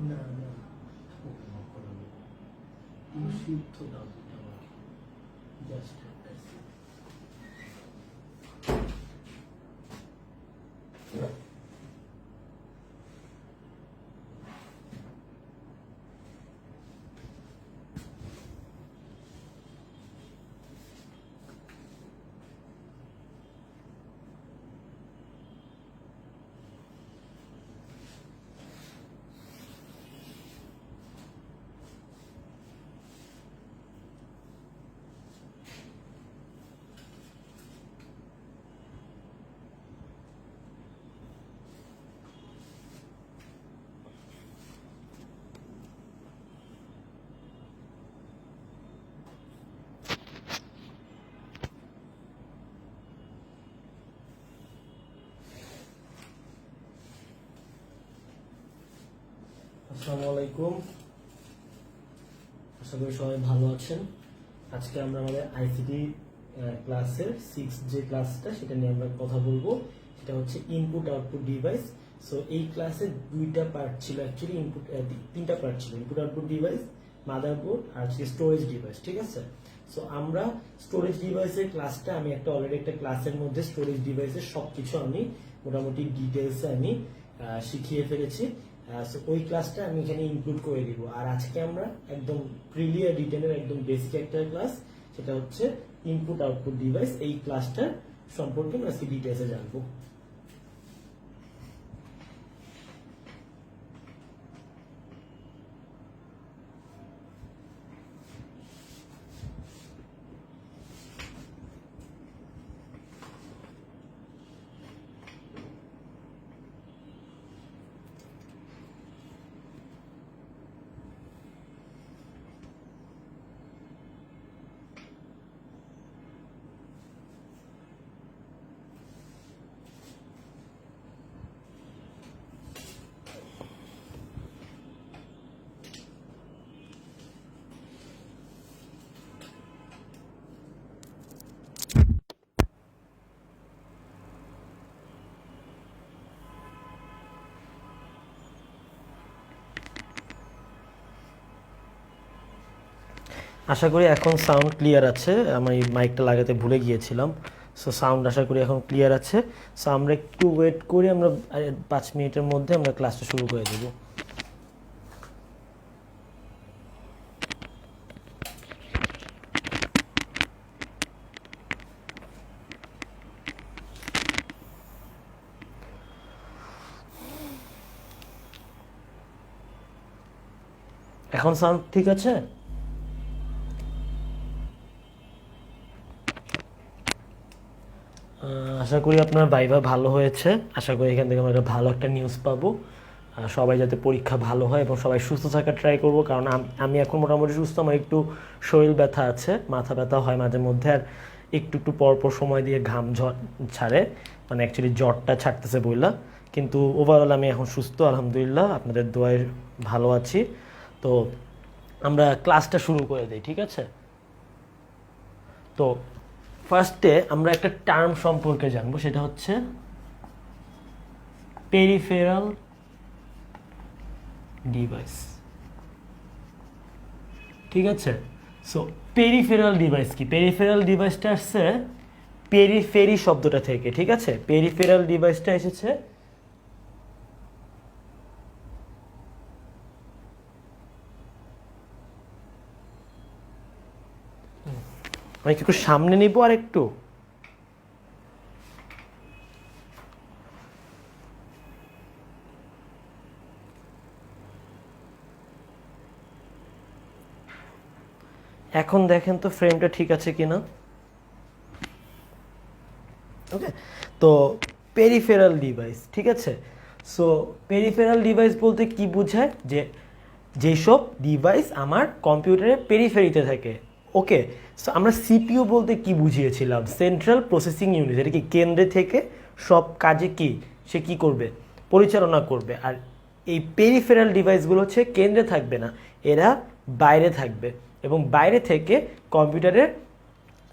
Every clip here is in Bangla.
না না সিদ্ধ দাও আমাকে জাস্ট আসসালামু আলাইকুম, আশা করি সবাই ভালো আছেন। আজকে আমরা আমাদের আইসিটি ক্লাসের 6 যে ক্লাসটা সেটা নিয়ে আমরা কথা বলবো, সেটা হচ্ছে ইনপুট আউটপুট ডিভাইস। সো এই ক্লাসে দুইটা পার্ট ছিল, অ্যাকচুয়ালি তিনটা পার্ট ছিল, ইনপুট আউটপুট ডিভাইস, মাদারবোর্ড আর হচ্ছে স্টোরেজ ডিভাইস। ঠিক আছে, সো আমরা স্টোরেজ ডিভাইসের ক্লাসটা আমি অলরেডি একটা ক্লাসের মধ্যে স্টোরেজ ডিভাইসের সবকিছু আমি মোটামুটি ডিটেলসে আমি শিখিয়ে ফেলেছি। ওই ক্লাসটা আমি এখানে ইনক্লুড করে দিব। আর আজকে আমরা একদম প্রিলিয়ার ডিটেলের একদম বেসিক একটা ক্লাস, সেটা হচ্ছে ইনপুট আউটপুট ডিভাইস। এই ক্লাসটার সম্পর্কে আমরা আজকে ডিটেলসে জানবো। আশা করি এখন সাউন্ড ক্লিয়ার আছে। আমি মাইকটা লাগাতে ভুলে গিয়েছিলাম, সো সাউন্ড আশা করি এখন ক্লিয়ার আছে। সো আমরা একটু ওয়েট করি, আমরা 5 মিনিটের মধ্যে আমরা ক্লাসটা শুরু করে দেবো। এখন সাউন্ড ঠিক আছে? আশা করি আপনার ভাইভা ভালো হয়েছে। আশা করি এখান থেকে আমরা ভালো একটা নিউজ পাবো। সবাই যাতে পরীক্ষা ভালো হয় এবং সবাই সুস্থ থাকার ট্রাই করবো, কারণ আমি এখন মোটামুটি সুস্থ। আমার একটু শরীর ব্যথা আছে, মাথা ব্যথা হয় মাঝে মধ্যে, আর একটু একটু পরপর সময় দিয়ে ঘাম ছাড়ে, মানে অ্যাকচুয়ালি জ্বরটা ছাড়তেছে বইলা। কিন্তু ওভারঅল আমি এখন সুস্থ আলহামদুলিল্লাহ, আপনাদের দোয়ায় ভালো আছি। তো আমরা ক্লাসটা শুরু করে দিই, ঠিক আছে? তো ফার্স্টে আমরা একটা টার্ম সম্পর্কে জানবো, সেটা হচ্ছে পেরিফেরাল ডিভাইস, ঠিক আছে? সো পেরিফেরাল ডিভাইস কি? পেরিফেরাল ডিভাইসটা আসছে পেরিফেরি শব্দটা থেকে, ঠিক আছে? পেরিফেরাল ডিভাইসটা এসেছে আমি একটু সামনে নিব আর একটু। এখন দেখেন তো ফ্রেমটা ঠিক আছে কিনা। ওকে, তো পেরিফেরাল ডিভাইস, ঠিক আছে? সো পেরিফেরাল ডিভাইস বলতে কি বোঝায়? যে যেসব ডিভাইস আমার কম্পিউটারের পেরিফেরিতে থাকে। ওকে, সো আমরা সিপিইউ বলতে কি বুঝিয়েছিলাম? Central processing unit. এটা কি কেন্দ্রে থেকে সব কাজে কি সে কি করবে? পরিচালনা করবে। আর এই পেরিফেরাল ডিভাইসগুলো হচ্ছে কেন্দ্রে থাকবে না, এরা বাইরে থাকবে এবং বাইরে থেকে কম্পিউটারের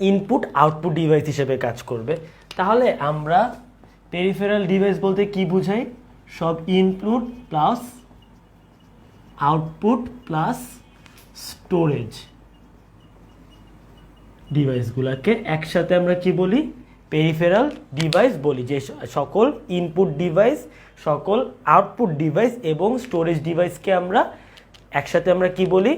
ইনপুট আউটপুট ডিভাইস হিসেবে কাজ করবে। তাহলে আমরা পেরিফেরাল ডিভাইস বলতে কি বুঝাই? সব input plus output plus storage ডিভাইসগুলোকে একসাথে আমরা কি বলি? পেরিফেরাল ডিভাইস বলি। যে সকল ইনপুট ডিভাইস, সকল আউটপুট ডিভাইস এবং স্টোরেজ ডিভাইসকে আমরা একসাথে আমরা কি বলি?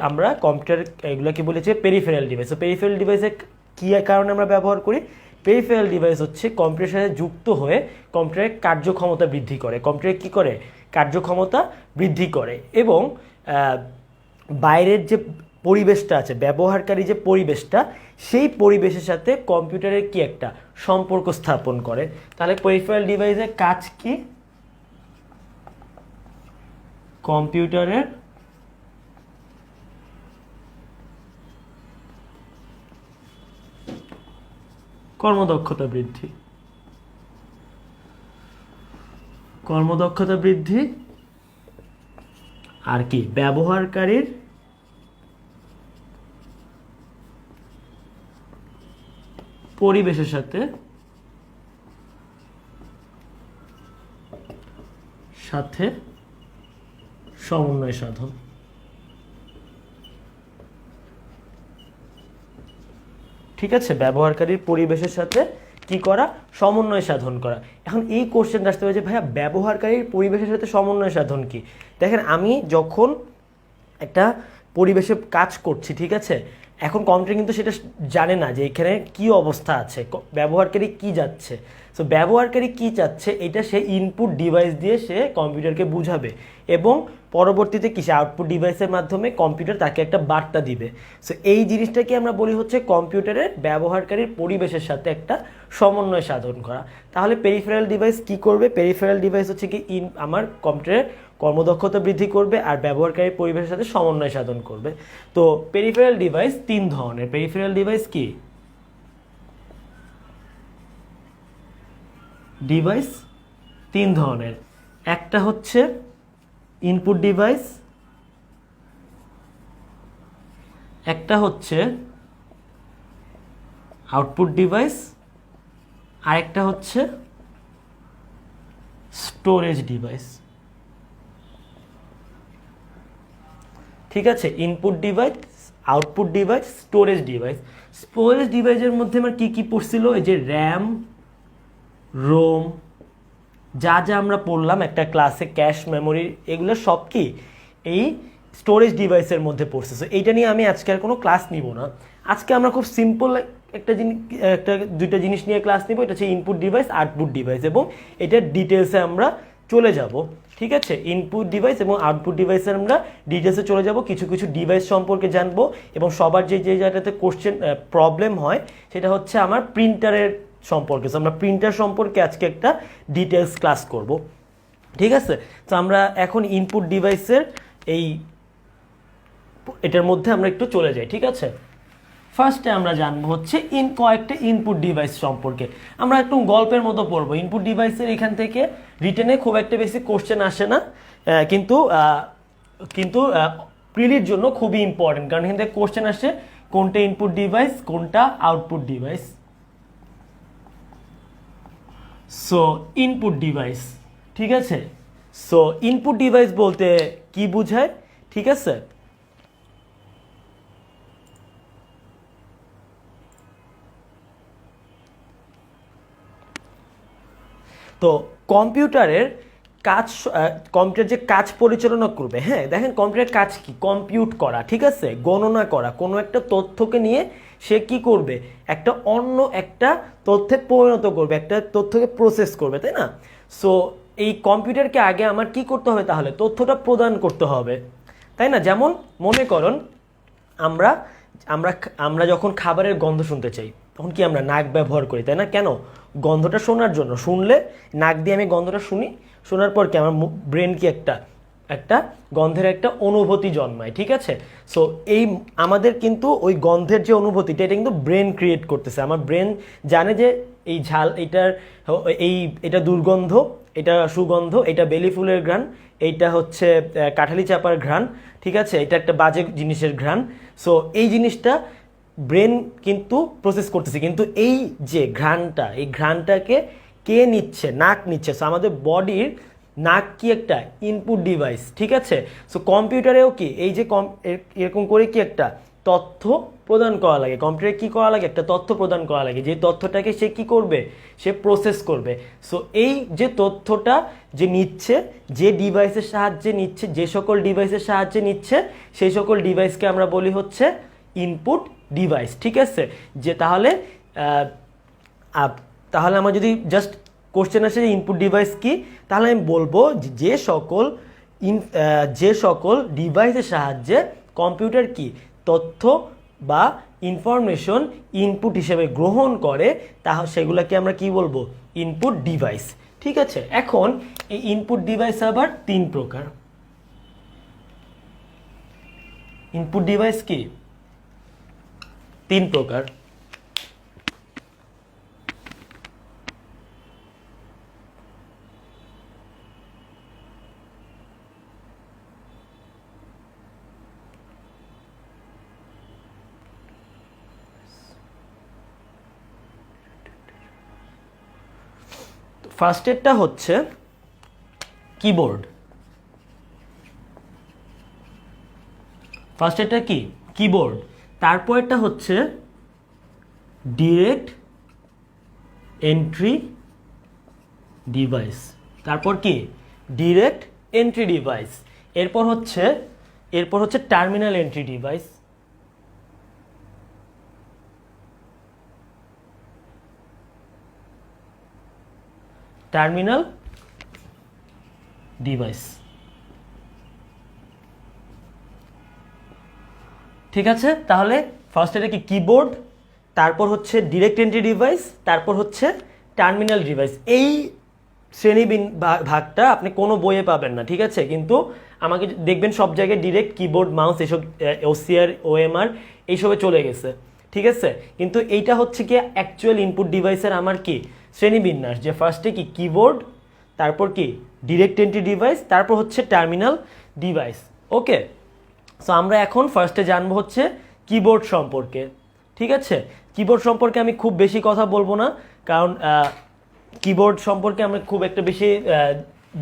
আমরা কম্পিউটার এগুলোকে বলেছি পেরিফেরাল ডিভাইস। তো পেরিফেরাল ডিভাইসে কী কারণে আমরা ব্যবহার করি? পেরিফেরাল ডিভাইস হচ্ছে কম্পিউটারের সাথে যুক্ত হয়ে কম্পিউটারের কার্যক্ষমতা বৃদ্ধি করে। কম্পিউটারে কী করে? কার্যক্ষমতা বৃদ্ধি করে এবং বাইরের যে পরিবেশটা আছে, ব্যবহারকারী যে পরিবেশটা, সেই পরিবেশের সাথে কম্পিউটারের কি একটা সম্পর্ক স্থাপন করে। তাহলে পেরিফেরাল ডিভাইসের কাজ কি? কম্পিউটারের কর্মদক্ষতা বৃদ্ধি, কর্মদক্ষতা বৃদ্ধি আর কি? ব্যবহারকারীর পরিবেশের সাথে সমন্বয় সাধন। ঠিক আছে, ব্যবহারকারীর পরিবেশের সাথে কি করা? সমন্বয় সাধন করা। এখন এই কোশ্চেনটা আসতে পারে যে ভাইয়া ব্যবহারকারীর পরিবেশের সাথে সমন্বয় সাধন কি? দেখেন, আমি যখন একটা পরিবেশে কাজ করছি, ঠিক আছে, এখন কম্পিউটার কিন্তু সেটা জানে না যে এখানে কি অবস্থা আছে, ব্যবহারকারী কি যাচ্ছে। সো ব্যবহারকারী কি চাচ্ছে এটা সে ইনপুট ডিভাইস দিয়ে সে কম্পিউটারকে বুঝাবে এবং পরবর্তীতে কিসে? আউটপুট ডিভাইসের মাধ্যমে কম্পিউটার তাকে একটা বার্তা দিবে। সো এই জিনিসটাকে আমরা বলি হচ্ছে কম্পিউটারের ব্যবহারকারীর পরিবেশের সাথে একটা সমন্বয় সাধন করা। তাহলে পেরিফেরাল ডিভাইস কি করবে? পেরিফেরাল ডিভাইস হচ্ছে কি আমার কম্পিউটারের কর্মদক্ষতা বৃদ্ধি করবে আর ব্যবহারকারীর পরিবেশের সাথে সমন্বয় সাধন করবে। তো পেরিফেরাল ডিভাইস 3 ধরনের। পেরিফেরাল ডিভাইস কি? ডিভাইস 3 ধরনের। একটা হচ্ছে ইনপুট ডিভাইস, একটা হচ্ছে আউটপুট ডিভাইস, আরেকটা হচ্ছে স্টোরেজ ডিভাইস। ঠিক আছে, input device, output device, storage device. Storage ডিভাইসের মধ্যে আমার কি কি পড়ছিল, এই যে র্যাম, রোম, যা যা আমরা পড়লাম একটা ক্লাসে, ক্যাশ মেমোরি, এগুলো সব কি এই স্টোরেজ ডিভাইসের মধ্যে পড়ছে। সো এইটা নিয়ে আমি আজকে আর কোনো ক্লাস নিব না। আজকে আমরা খুব সিম্পল দুইটা জিনিস নিয়ে ক্লাস নিব। এটা হচ্ছে ইনপুট ডিভাইস, আউটপুট ডিভাইস, এবং এটার ডিটেলসে আমরা চলে যাব। ঠিক আছে, ইনপুট ডিভাইস এবং আউটপুট ডিভাইসে আমরা ডিটেলসে চলে যাব, কিছু কিছু ডিভাইস সম্পর্কে জানবো, এবং সবার যে যে জায়গাটাতে কোশ্চেন প্রবলেম হয় সেটা হচ্ছে আমার প্রিন্টারের সম্পর্কে। সো আমরা প্রিন্টার সম্পর্কে আজকে একটা ডিটেলস ক্লাস করব। ঠিক আছে, তো আমরা এখন ইনপুট ডিভাইসের এটার মধ্যে আমরা একটু চলে যাই। ঠিক আছে, ফার্স্টে আমরা জানবো হচ্ছে কয়েকটা ইনপুট ডিভাইস সম্পর্কে। আমরা একটু গল্পের মতো পড়বো। ইনপুট ডিভাইসের এখান থেকে রিটেনে খুব একটা বেশি কোশ্চেন আসে না, কিন্তু কিন্তু প্রিলির জন্য খুবই ইম্পর্টেন্ট, কারণ এখান থেকে কোশ্চেন আসে কোনটা ইনপুট ডিভাইস, কোনটা output device. So input device, ঠিক আছে। সো ইনপুট ডিভাইস বলতে কি বোঝায়? ঠিক আছে, তো কম্পিউটারের কাজ, কম্পিউটার যে কাজ পরিচালনা করবে, হ্যাঁ দেখেন কম্পিউটারের কাজ কি, কম্পিউট করা, ঠিক আছে, গণনা করা, কোনো একটা তথ্যকে নিয়ে সে কি করবে, একটা অন্য একটা তথ্যে পরিণত করবে, একটা তথ্যকে প্রসেস করবে, তাই না? সো এই কম্পিউটারকে আগে আমার কি করতে হবে, তাহলে তথ্যটা প্রদান করতে হবে, তাই না? যেমন মনে করুন আমরা আমরা আমরা যখন খাবারের গন্ধ শুনতে চাই তখন কি আমরা নাক ব্যবহার করি, তাই না? কেন? গন্ধটা শোনার জন্য। শুনলে নাক দিয়ে আমি গন্ধটা শুনি, শোনার পর কি আমার ব্রেন কি একটা একটা গন্ধের একটা অনুভূতি জন্মায়। ঠিক আছে, সো এই আমাদের কিন্তু ওই গন্ধের যে অনুভূতিটা, এটা কিন্তু ব্রেন ক্রিয়েট করতেছে। আমার ব্রেন জানে যে এই ঝাল, এটা দুর্গন্ধ, এটা সুগন্ধ, এটা বেলি ফুলের ঘ্রাণ, এইটা হচ্ছে কাঁঠালি চাপার ঘ্রাণ, ঠিক আছে, এটা একটা বাজে জিনিসের ঘ্রাণ। সো এই জিনিসটা ব্রেন কিন্তু প্রসেস করতেছে, কিন্তু এই যে ঘ্রাণটা, এই ঘ্রাণটাকে কে নিচ্ছে? নাক নিচ্ছে। সো আমাদের বডির নাক কি একটা ইনপুট ডিভাইস, ঠিক আছে। সো কম্পিউটারেও কি এই যে এরকম করে কি একটা তথ্য প্রদান করা লাগে, কম্পিউটারে কি করা লাগে, একটা তথ্য প্রদান করা লাগে, যে তথ্যটাকে সে কি করবে, সে প্রসেস করবে। সো এই যে তথ্যটা যে নিচ্ছে, যে ডিভাইসের সাহায্যে নিচ্ছে, যে সকল ডিভাইসের সাহায্যে নিচ্ছে, সেই সকল ডিভাইসকে আমরা বলি হচ্ছে ইনপুট ডিভাইস। ঠিক আছে, যে তাহলে তাহলে আমার যদি জাস্ট কোশ্চেন আসে যে ইনপুট ডিভাইস কি, তাহলে আমি বলবো যে সকল ডিভাইসের সাহায্যে কম্পিউটার কি তথ্য বা ইনফরমেশন ইনপুট হিসেবে গ্রহণ করে, সেগুলোকে আমরা কি বলবো? Input device. ঠিক আছে, এখন এই ইনপুট ডিভাইস আবার তিন প্রকার। ইনপুট ডিভাইস কি তিন প্রকার। ফার্স্টেরটা হচ্ছে কিবোর্ড। ফার্স্টেরটা কি? কিবোর্ড। তারপরটা হচ্ছে ডিরেক্ট এন্ট্রি ডিভাইস। তারপর কি? Direct entry device. এরপর হচ্ছে terminal entry device. Terminal device, ঠিক আছে। তাহলে ফার্স্ট এটা কি? কিবোর্ড, তারপর হচ্ছে ডিরেক্ট এন্ট্রি ডিভাইস, তারপর হচ্ছে টার্মিনাল ডিভাইস। এই শ্রেণী ভাগটা আপনি কোনো বইয়ে পাবেন না, ঠিক আছে, কিন্তু আমাকে দেখবেন সব জায়গায় ডিরেক্ট কিবোর্ড, মাউস, এসব ওসিআর, ওএমআর এইসবে চলে গেছে, ঠিক আছে। কিন্তু এইটা হচ্ছে কি অ্যাকচুয়াল ইনপুট ডিভাইসের আমার কি শ্রেণীবিন্যাস, যে ফার্স্টে কি কিবোর্ড, তারপর কি ডিরেক্ট এন্ট্রি ডিভাইস, তারপর হচ্ছে টার্মিনাল ডিভাইস। ওকে, সো আমরা এখন ফার্স্টে জানবো হচ্ছে কিবোর্ড সম্পর্কে, ঠিক আছে। কিবোর্ড সম্পর্কে আমি খুব বেশি কথা বলবো না, কারণ কিবোর্ড সম্পর্কে আমরা খুব একটা বেশি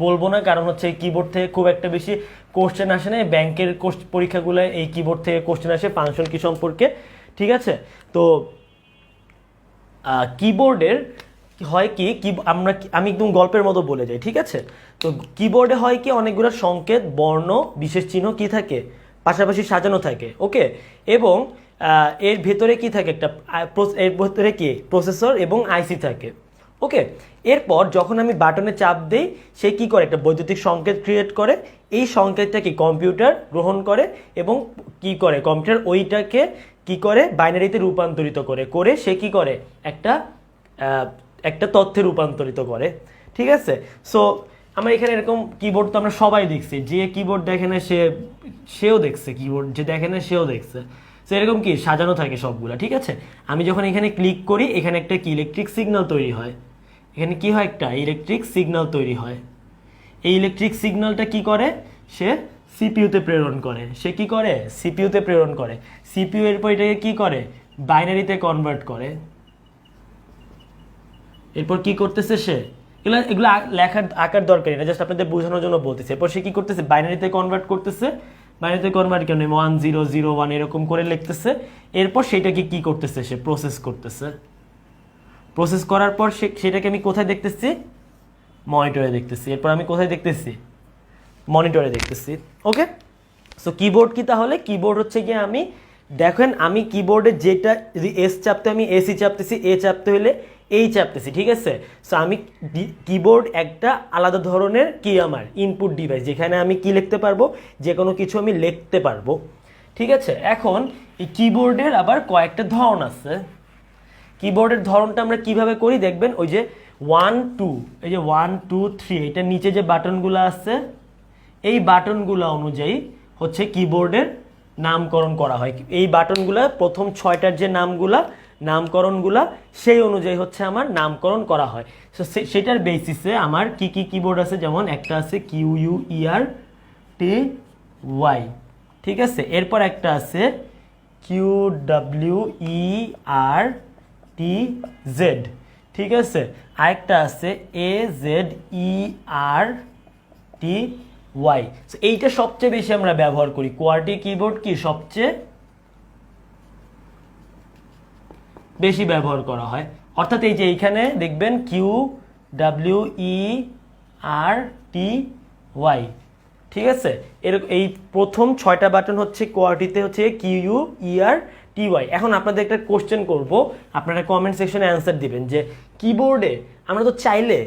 বলবো না, কারণ হচ্ছে কিবোর্ড থেকে খুব একটা বেশি কোশ্চেন আসে না। ব্যাংকের পরীক্ষাগুলো এই কিবোর্ড থেকে কোশ্চেন আসে, ফাংশন কি সম্পর্কে, ঠিক আছে? তো কিবোর্ডের হয় কি আমি একদম গল্পের মতো বলে যাই, ঠিক আছে? তো কিবোর্ডে হয় কি অনেকগুলো সংকেত, বর্ণ, বিশেষ চিহ্ন কি থাকে, পাশাপাশি সাজানো থাকে, ওকে? এবং এর ভেতরে কি থাকে, এর ভেতরে কি প্রসেসর এবং আইসি থাকে, ওকে? এরপর যখন আমি বাটনে চাপ দেই, সে কি করে, একটা বৈদ্যুতিক সংকেত ক্রিয়েট করে। এই সংকেতটা কি কম্পিউটার গ্রহণ করে এবং কি করে, কম্পিউটার ওইটাকে কি করে বাইনারিতে রূপান্তরিত করে সে কি করে, একটা তথ্যে রূপান্তরিত করে, ঠিক আছে? সো আমরা এখানে এরকম কিবোর্ড তো আমরা সবাই দেখছি, যে কিবোর্ড দেখে না সেও দেখছে, কিবোর্ড যে দেখে না সেও দেখছে। সো এরকম কি সাজানো থাকে সবগুলা, ঠিক আছে? আমি যখন এখানে ক্লিক করি, এখানে একটা কি ইলেকট্রিক সিগন্যাল তৈরি হয়, এখানে কি হয়, একটা ইলেকট্রিক সিগন্যাল তৈরি হয়। এই ইলেকট্রিক সিগন্যালটা কি করে, সে সিপিইউতে প্রেরণ করে। সে কি করে, সিপিইউতে প্রেরণ করে। সিপিইউ এরপর এটাকে কি করে, বাইনারিতে কনভার্ট করে। এরপর কি করতেছে সে, এগুলো লেখার আকার দরকারি না, জাস্ট আপনাদের বোঝানোর জন্য বলতেছে। এরপর সে কি করতেছে, বাইনারিতে কনভার্ট করতেছে। বাইনারিতে কনভার্ট কেন 1001 এরকম করে লিখতেছে। এরপর সেটাকে কি করতেছে, সে প্রসেস করতেছে। প্রসেস করার পর সেটাকে আমি কোথায় দেখতেছি, মনিটরে দেখতেছি। এরপর আমি কোথায় দেখতেছি, মনিটরে দেখতেছি, ওকে? সো কিবোর্ড কি তাহলে, কিবোর্ড হচ্ছে গিয়ে দেখেন আমি কিবোর্ডে যেটা যদি এস চাপতে আমি এসি চাপতেছি, এ চাপতে হলে এই চাপতেছি, ঠিক আছে? সো আমি কিবোর্ড একটা আলাদা ধরনের কি আমার ইনপুট ডিভাইস, যেখানে আমি কি লিখতে পারবো, যে কোনো কিছু আমি লিখতে পারবো, ঠিক আছে? এখন এই কিবোর্ডের আবার কয়েকটা ধরন আছে। কিবোর্ডের ধরনটা আমরা কিভাবে করি দেখবেন, ওই যে 1 2, এই যে 1 2 3, এটার নিচে যে বাটনগুলো আছে, এই বাটনগুলো অনুযায়ী হচ্ছে কিবোর্ডের নামকরণ করা হয়। এই বাটনগুলো প্রথম 6টার যে নামকরণগুলা সেই অনুযায়ী হচ্ছে আমার নামকরণ করা হয়। সো সেটার বেসিসে আমার কি কি কিবোর্ড আছে, যেমন একটা আছে QUERTY, ঠিক আছে? এরপর একটা আছে QWERTZ, ঠিক আছে? আরেকটা আছে AZERTY। সো এইটা সবচেয়ে বেশি আমরা ব্যবহার করি। কোয়ার্টি কিবোর্ড কি সবচেয়ে বেশি ব্যবহার করা হয়, অর্থাৎ এই যে এইখানে দেখবেন QWERTY, ঠিক আছে? এই প্রথম 6টা বাটন হচ্ছে কোয়ার্টিতে হচ্ছে QUERTY। এখন আপনাদের একটা কোশ্চেন করব, আপনারা কমেন্ট সেকশনে অ্যান্সার দিবেন যে কিবোর্ডে আমরা তো চাইলে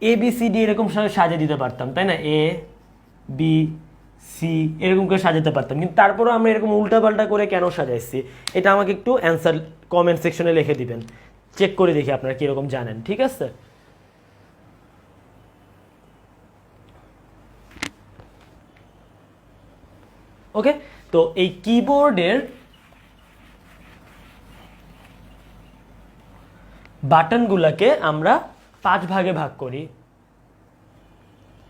ABCD এরকম সাজিয়ে দিতে পারতাম, তাই না? ABC এরকম করে সাজাতে পারতাম, কিন্তু তারপরেও আমরা এরকম উল্টাপাল্টা করে কেন সাজাইছি, এটা আমাকে একটু অ্যান্সার কমেন্ট সেকশনে লিখে দিবেন, চেক করে দেখি আপনারা কিরকম জানেন, ঠিক আছে? ওকে, তো এই কিবোর্ডের বাটনগুলোকে আমরা 5 ভাগে ভাগ করি।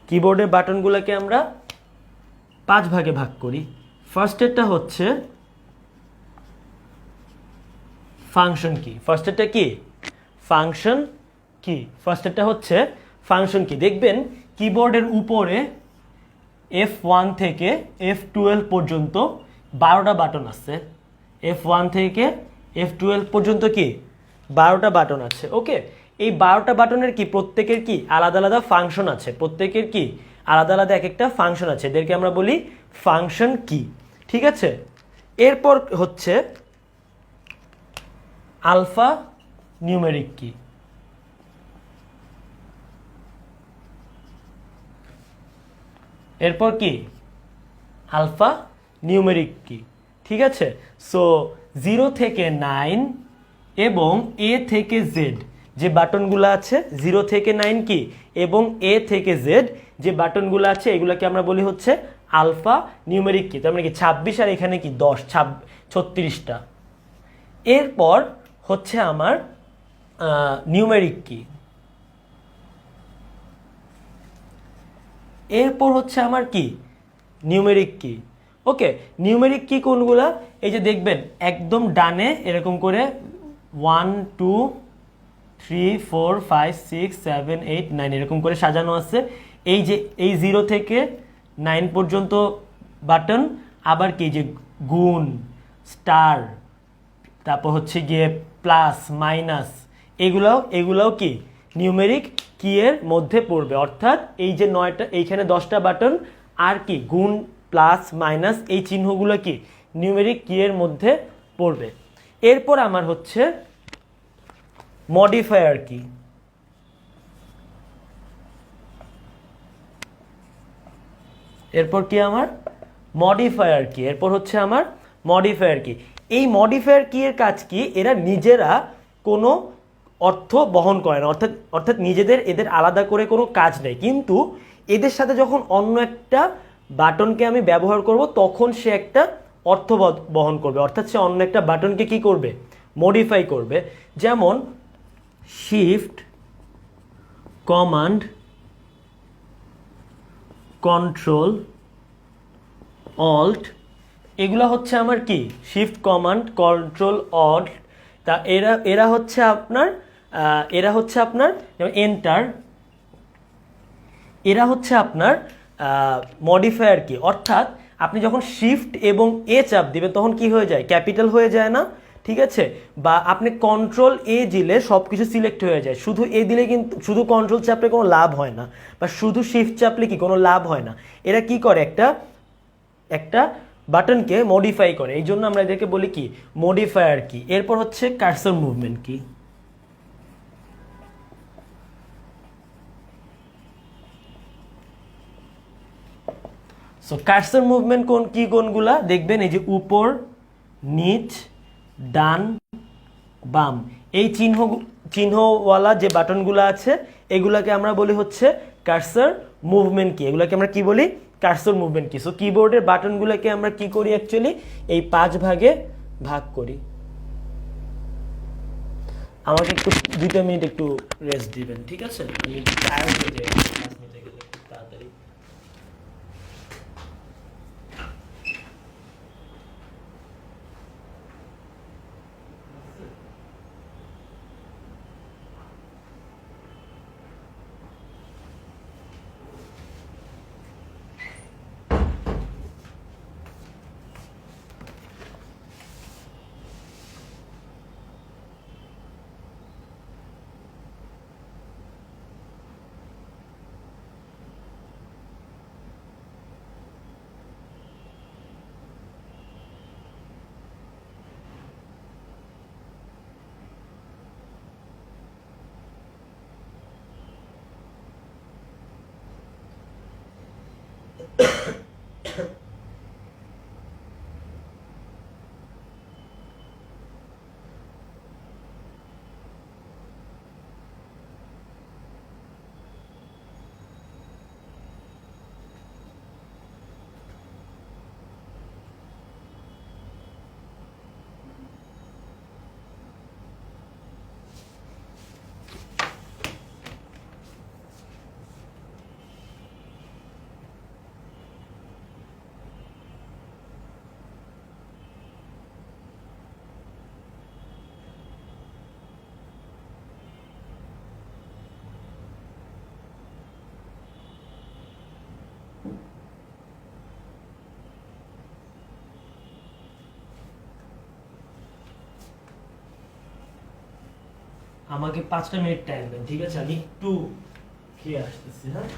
কিবোর্ডের বাটনগুলোকে আমরা 5 ভাগে ভাগ করি। ফার্স্টেরটা হচ্ছে ফাংশন কি। ফার্স্টেরটা কি, ফাংশন কি। ফার্স্টেরটা হচ্ছে ফাংশন কি। দেখবেন কিবোর্ডের উপরে F1 থেকে F12 পর্যন্ত 12টা বাটন আছে। F1 থেকে F12 পর্যন্ত কি 12টা বাটন আছে, ওকে? এই 12টা বাটনের কি প্রত্যেকের কি আলাদা আলাদা ফাংশন আছে, প্রত্যেকের কি আলাদা আলাদা এক একটা ফাংশন আছে, এদেরকে আমরা বলি ফাংশন কি, ঠিক আছে? এরপর হচ্ছে আলফা নিউমেরিক কি। এরপর কি আলফা নিউমেরিক কি, ঠিক আছে? সো 0 থেকে 9 এবং A থেকে Z যে বাটনগুলো আছে, 0 থেকে 9 কি এবং A থেকে Z যে বাটনগুলো আছে, এগুলোকে আমরা বলি হচ্ছে আলফা নিউমেরিক কি। তার মানে কি 26 আর এখানে কি 10, 36টা। এরপর হচ্ছে আমার নিউমেরিক কি। এরপর হচ্ছে আমার কি নিউমেরিক কি, ওকে? নিউমেরিক কি কোনগুলা, এই যে দেখবেন একদম ডানে এরকম করে 1 2 3 4 5 6 7 8 9 এরকম করে সাজানো আছে। এই যে এই 0 থেকে 9 পর্যন্ত বাটন, আবার কি যে গুণ, স্টার, তারপর হচ্ছে গিয়ে প্লাস মাইনাস, এগুলাও কি নিউমেরিক কি এর মধ্যে পড়বে। অর্থাৎ এই যে 9টা, এইখানে 10টা বাটন আর কি গুণ প্লাস মাইনাস এই চিহ্নগুলো কি নিউমেরিক কি এর মধ্যে পড়বে। এরপর আমার হচ্ছে মডিফায়ার কি। এরপর কি আমার মডিফায়ার কি, এরপর হচ্ছে আমার মডিফায়ার কি। এই মডিফায়ার কি এর কাজ কি, এরা নিজেরা কোনো অর্থ বহন করে না, অর্থাৎ এদের আলাদা করে কোনো কাজ নেই, কিন্তু এদের সাথে যখন অন্য একটা বাটনকে আমি ব্যবহার করব তখন সে একটা অর্থ বহন করবে, অর্থাৎ সে অন্য একটা বাটনকে কি করবে, মডিফাই করবে। যেমন শিফট, কমান্ড, কন্ট্রোল, অল্ট, এগুলা হচ্ছে আমার কি শিফট, কমান্ড, কন্ট্রোল, অল্ট। তা এরা হচ্ছে আপনার যেমন এন্টার, এরা হচ্ছে আপনার মডিফায়ার কি। অর্থাৎ আপনি যখন শিফট এবং এ চাপ দিবেন তখন কি হয়ে যায়, ক্যাপিটাল হয়ে যায় না, ঠিক আছে। বা আপনি কন্ট্রোল এ দিলে সব কিছু সিলেক্ট হয়ে যায়, শুধু এ দিলে কিন্তু, শুধু কন্ট্রোল চাপলে কোনো লাভ হয় না, বা শুধু শিফট চাপলে কি কোনো লাভ হয় না। এরা কি করে, একটা বাটনকে মডিফাই করে, এই জন্য আমরা এদেরকে বলি কি মডিফায়ার কি। এরপর হচ্ছে কার্সর মুভমেন্ট কি। সো কার্সর মুভমেন্ট কোনগুলা দেখবেন, এই যে উপর, নিচ, ডান, বাম, এই চিহ্নওয়ালা যে বাটনগুলো আছে এগুলাকে আমরা বলি হচ্ছে কার্সর মুভমেন্ট কি। এগুলাকে আমরা কি বলি, কার্সর মুভমেন্ট কি। সো কিবোর্ডের বাটনগুলোকে আমরা কি করি, অ্যাকচুয়ালি এই 5 ভাগে ভাগ করি। আমাকে একটু 2টা মিনিট একটু রেস্ট দিবেন, ঠিক আছে, আমি টায়ার্ড হয়ে যাই ক্লাস নিতে গেলে তাড়াতাড়ি। আমাকে 5টা মিনিট টাইম দেন, ঠিক আছে, আমি একটু খেয়ে আসতেছি। হ্যাঁ,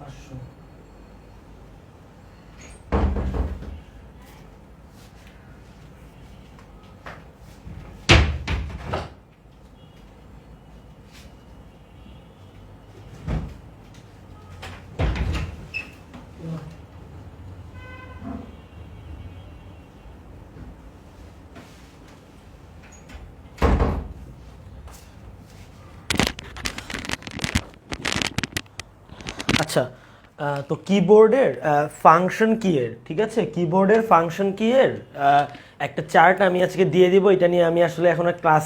500। আচ্ছা, তো কিবোর্ডের ফাংশন কি এর, ঠিক আছে, কিবোর্ডের ফাংশন কি এর একটা চার্ট আমি আজকে দিয়ে দিব। এটা নিয়ে আমি আসলে এখন আর ক্লাস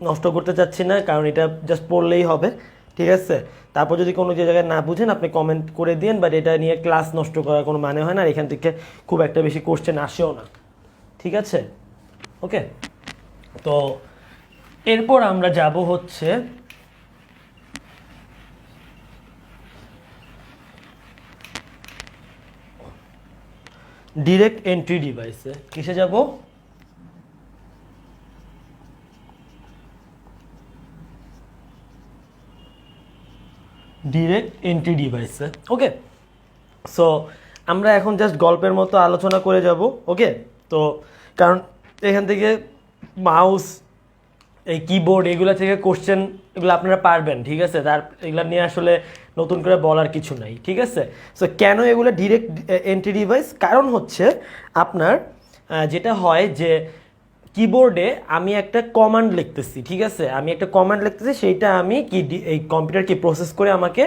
নষ্ট করতে চাচ্ছি না, কারণ এটা জাস্ট পড়লেই হবে, ঠিক আছে। তারপর যদি কোনো যে জায়গায় না বুঝেন আপনি কমেন্ট করে দিন, বাট এটা নিয়ে ক্লাস নষ্ট করার কোনো মানে হয় না, আর এখান থেকে খুব একটা বেশি কোশ্চেন আসেও না, ঠিক আছে। ওকে, তো এরপর আমরা যাব হচ্ছে ডিরেক্ট এন্ট্রি ডিভাইসে। কিসে যাব? ডিরেক্ট এন্ট্রি ডিভাইসে। ওকে, সো আমরা এখন জাস্ট গল্পের মতো আলোচনা করে যাব। ওকে, তো কারণ এখান থেকে মাউস, এই কিবোর্ড, এগুলো থেকে কোশ্চেন এগুলো আপনারা পারবেন, ঠিক আছে। তার এগুলো নিয়ে আসলে নতুন করে বলার কিছু নাই, ঠিক আছে। সো কেন এগুলো ডিরেক্ট এন্ট্রি ডিভাইস? কারণ হচ্ছে আপনার যেটা হয় যে কিবোর্ডে আমি একটা কমান্ড লিখতেছি, ঠিক আছে, আমি একটা কমান্ড লিখতেছি, সেইটা আমি কি এই কম্পিউটার কি প্রসেস করে আমাকে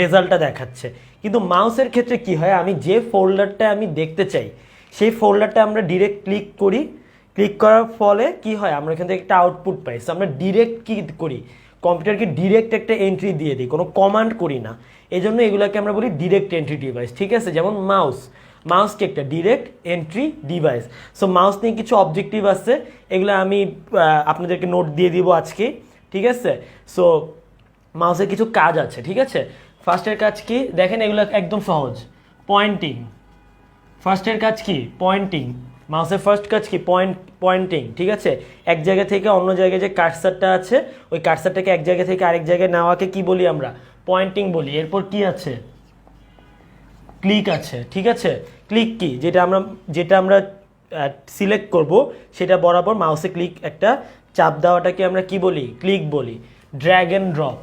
রেজাল্টটা দেখাচ্ছে। কিন্তু মাউসের ক্ষেত্রে কি হয়, আমি যে ফোল্ডারটা আমি দেখতে চাই সেই ফোল্ডারটা আমরা ডিরেক্ট ক্লিক করি, ক্লিক করার ফলে কি হয়, আমরা এখান থেকে একটা আউটপুট পাই। সো আমরা ডিরেক্ট কি করি, কম্পিউটারকে ডিরেক্ট একটা এন্ট্রি দিয়ে দিই, কোনো কমান্ড করি না। এই জন্য এগুলোকে আমরা বলি ডিরেক্ট এন্ট্রি ডিভাইস, ঠিক আছে। যেমন মাউস কি একটা direct entry device. So mouse নিয়ে কিছু অবজেক্টিভ আছে, এগুলো আমি আপনাদেরকে নোট দিয়ে দিব আজকে, ঠিক আছে। সো মাউসের কিছু কাজ আছে, ঠিক আছে। ফার্স্টের কাজ কি দেখেন, এগুলো একদম সহজ, পয়েন্টিং। ফার্স্টের কাজ কি? পয়েন্টিং। মাউসের ফার্স্ট কাজ কি? পয়েন্টিং, ঠিক আছে। এক জায়গা থেকে অন্য জায়গায় যে কার্সারটা আছে, ওই কার্সারটাকে এক জায়গা থেকে আরেক জায়গায় নেওয়াকে কি বলি আমরা? পয়েন্টিং বলি। এরপর কি আছে? ক্লিক আছে, ঠিক আছে। ক্লিক কি? যেটা আমরা সিলেক্ট করব সেটা বরাবর মাউসে ক্লিক একটা চাপ দেওয়াটাকে আমরা কি বলি? ক্লিক বলি। Drag and drop.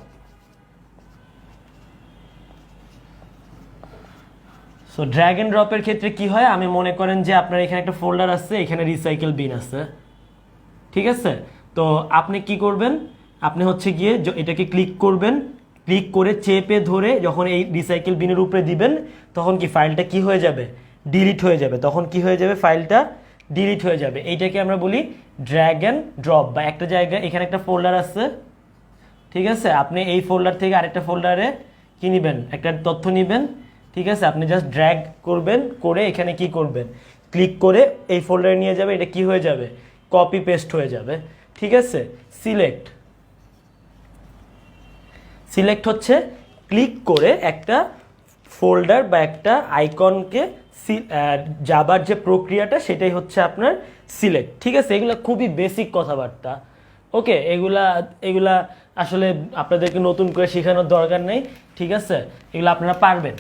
So drag and ড্রপের ক্ষেত্রে কি হয়, আমি মনে করেন যে আপনার এখানে একটা ফোল্ডার আছে, এখানে রিসাইকেল বিন আছে, ঠিক আছে। তো আপনি কি করবেন, আপনি হচ্ছে গিয়ে এটাকে ক্লিক করবেন, ক্লিক করে চেপে ধরে যখন এই রিসাইকেল বিনের উপরে দিবেন, তখন কি ফাইলটা কি হয়ে যাবে? ডিলিট হয়ে যাবে। তখন কি হয়ে যাবে? ফাইলটা ডিলিট হয়ে যাবে। এইটাকে আমরা বলি ড্র্যাগ এন্ড ড্রপ। বা একটা জায়গায় এখানে একটা ফোল্ডার আছে, ঠিক আছে, আপনি এই ফোল্ডার থেকে আরেকটা ফোল্ডারে কি নেবেন? একটা তথ্য নেবেন, ঠিক আছে। আপনি জাস্ট ড্র্যাগ করবেন, করে এখানে কি করবেন? ক্লিক করে এই ফোল্ডারে নিয়ে যাবে, এটা কি হয়ে যাবে? কপি পেস্ট হয়ে যাবে, ঠিক আছে। সিলেক্ট হচ্ছে ক্লিক করে একটা ফোল্ডার বা একটা আইকনকে যাবার যে প্রক্রিয়াটা, সেটাই হচ্ছে আপনার সিলেক্ট, ঠিক আছে। এগুলো খুবই বেসিক কথাবার্তা। ওকে, এগুলা আসলে আপনাদেরকে নতুন করে শেখানোর দরকার নেই, ঠিক আছে। এগুলো আপনারা পারবেন,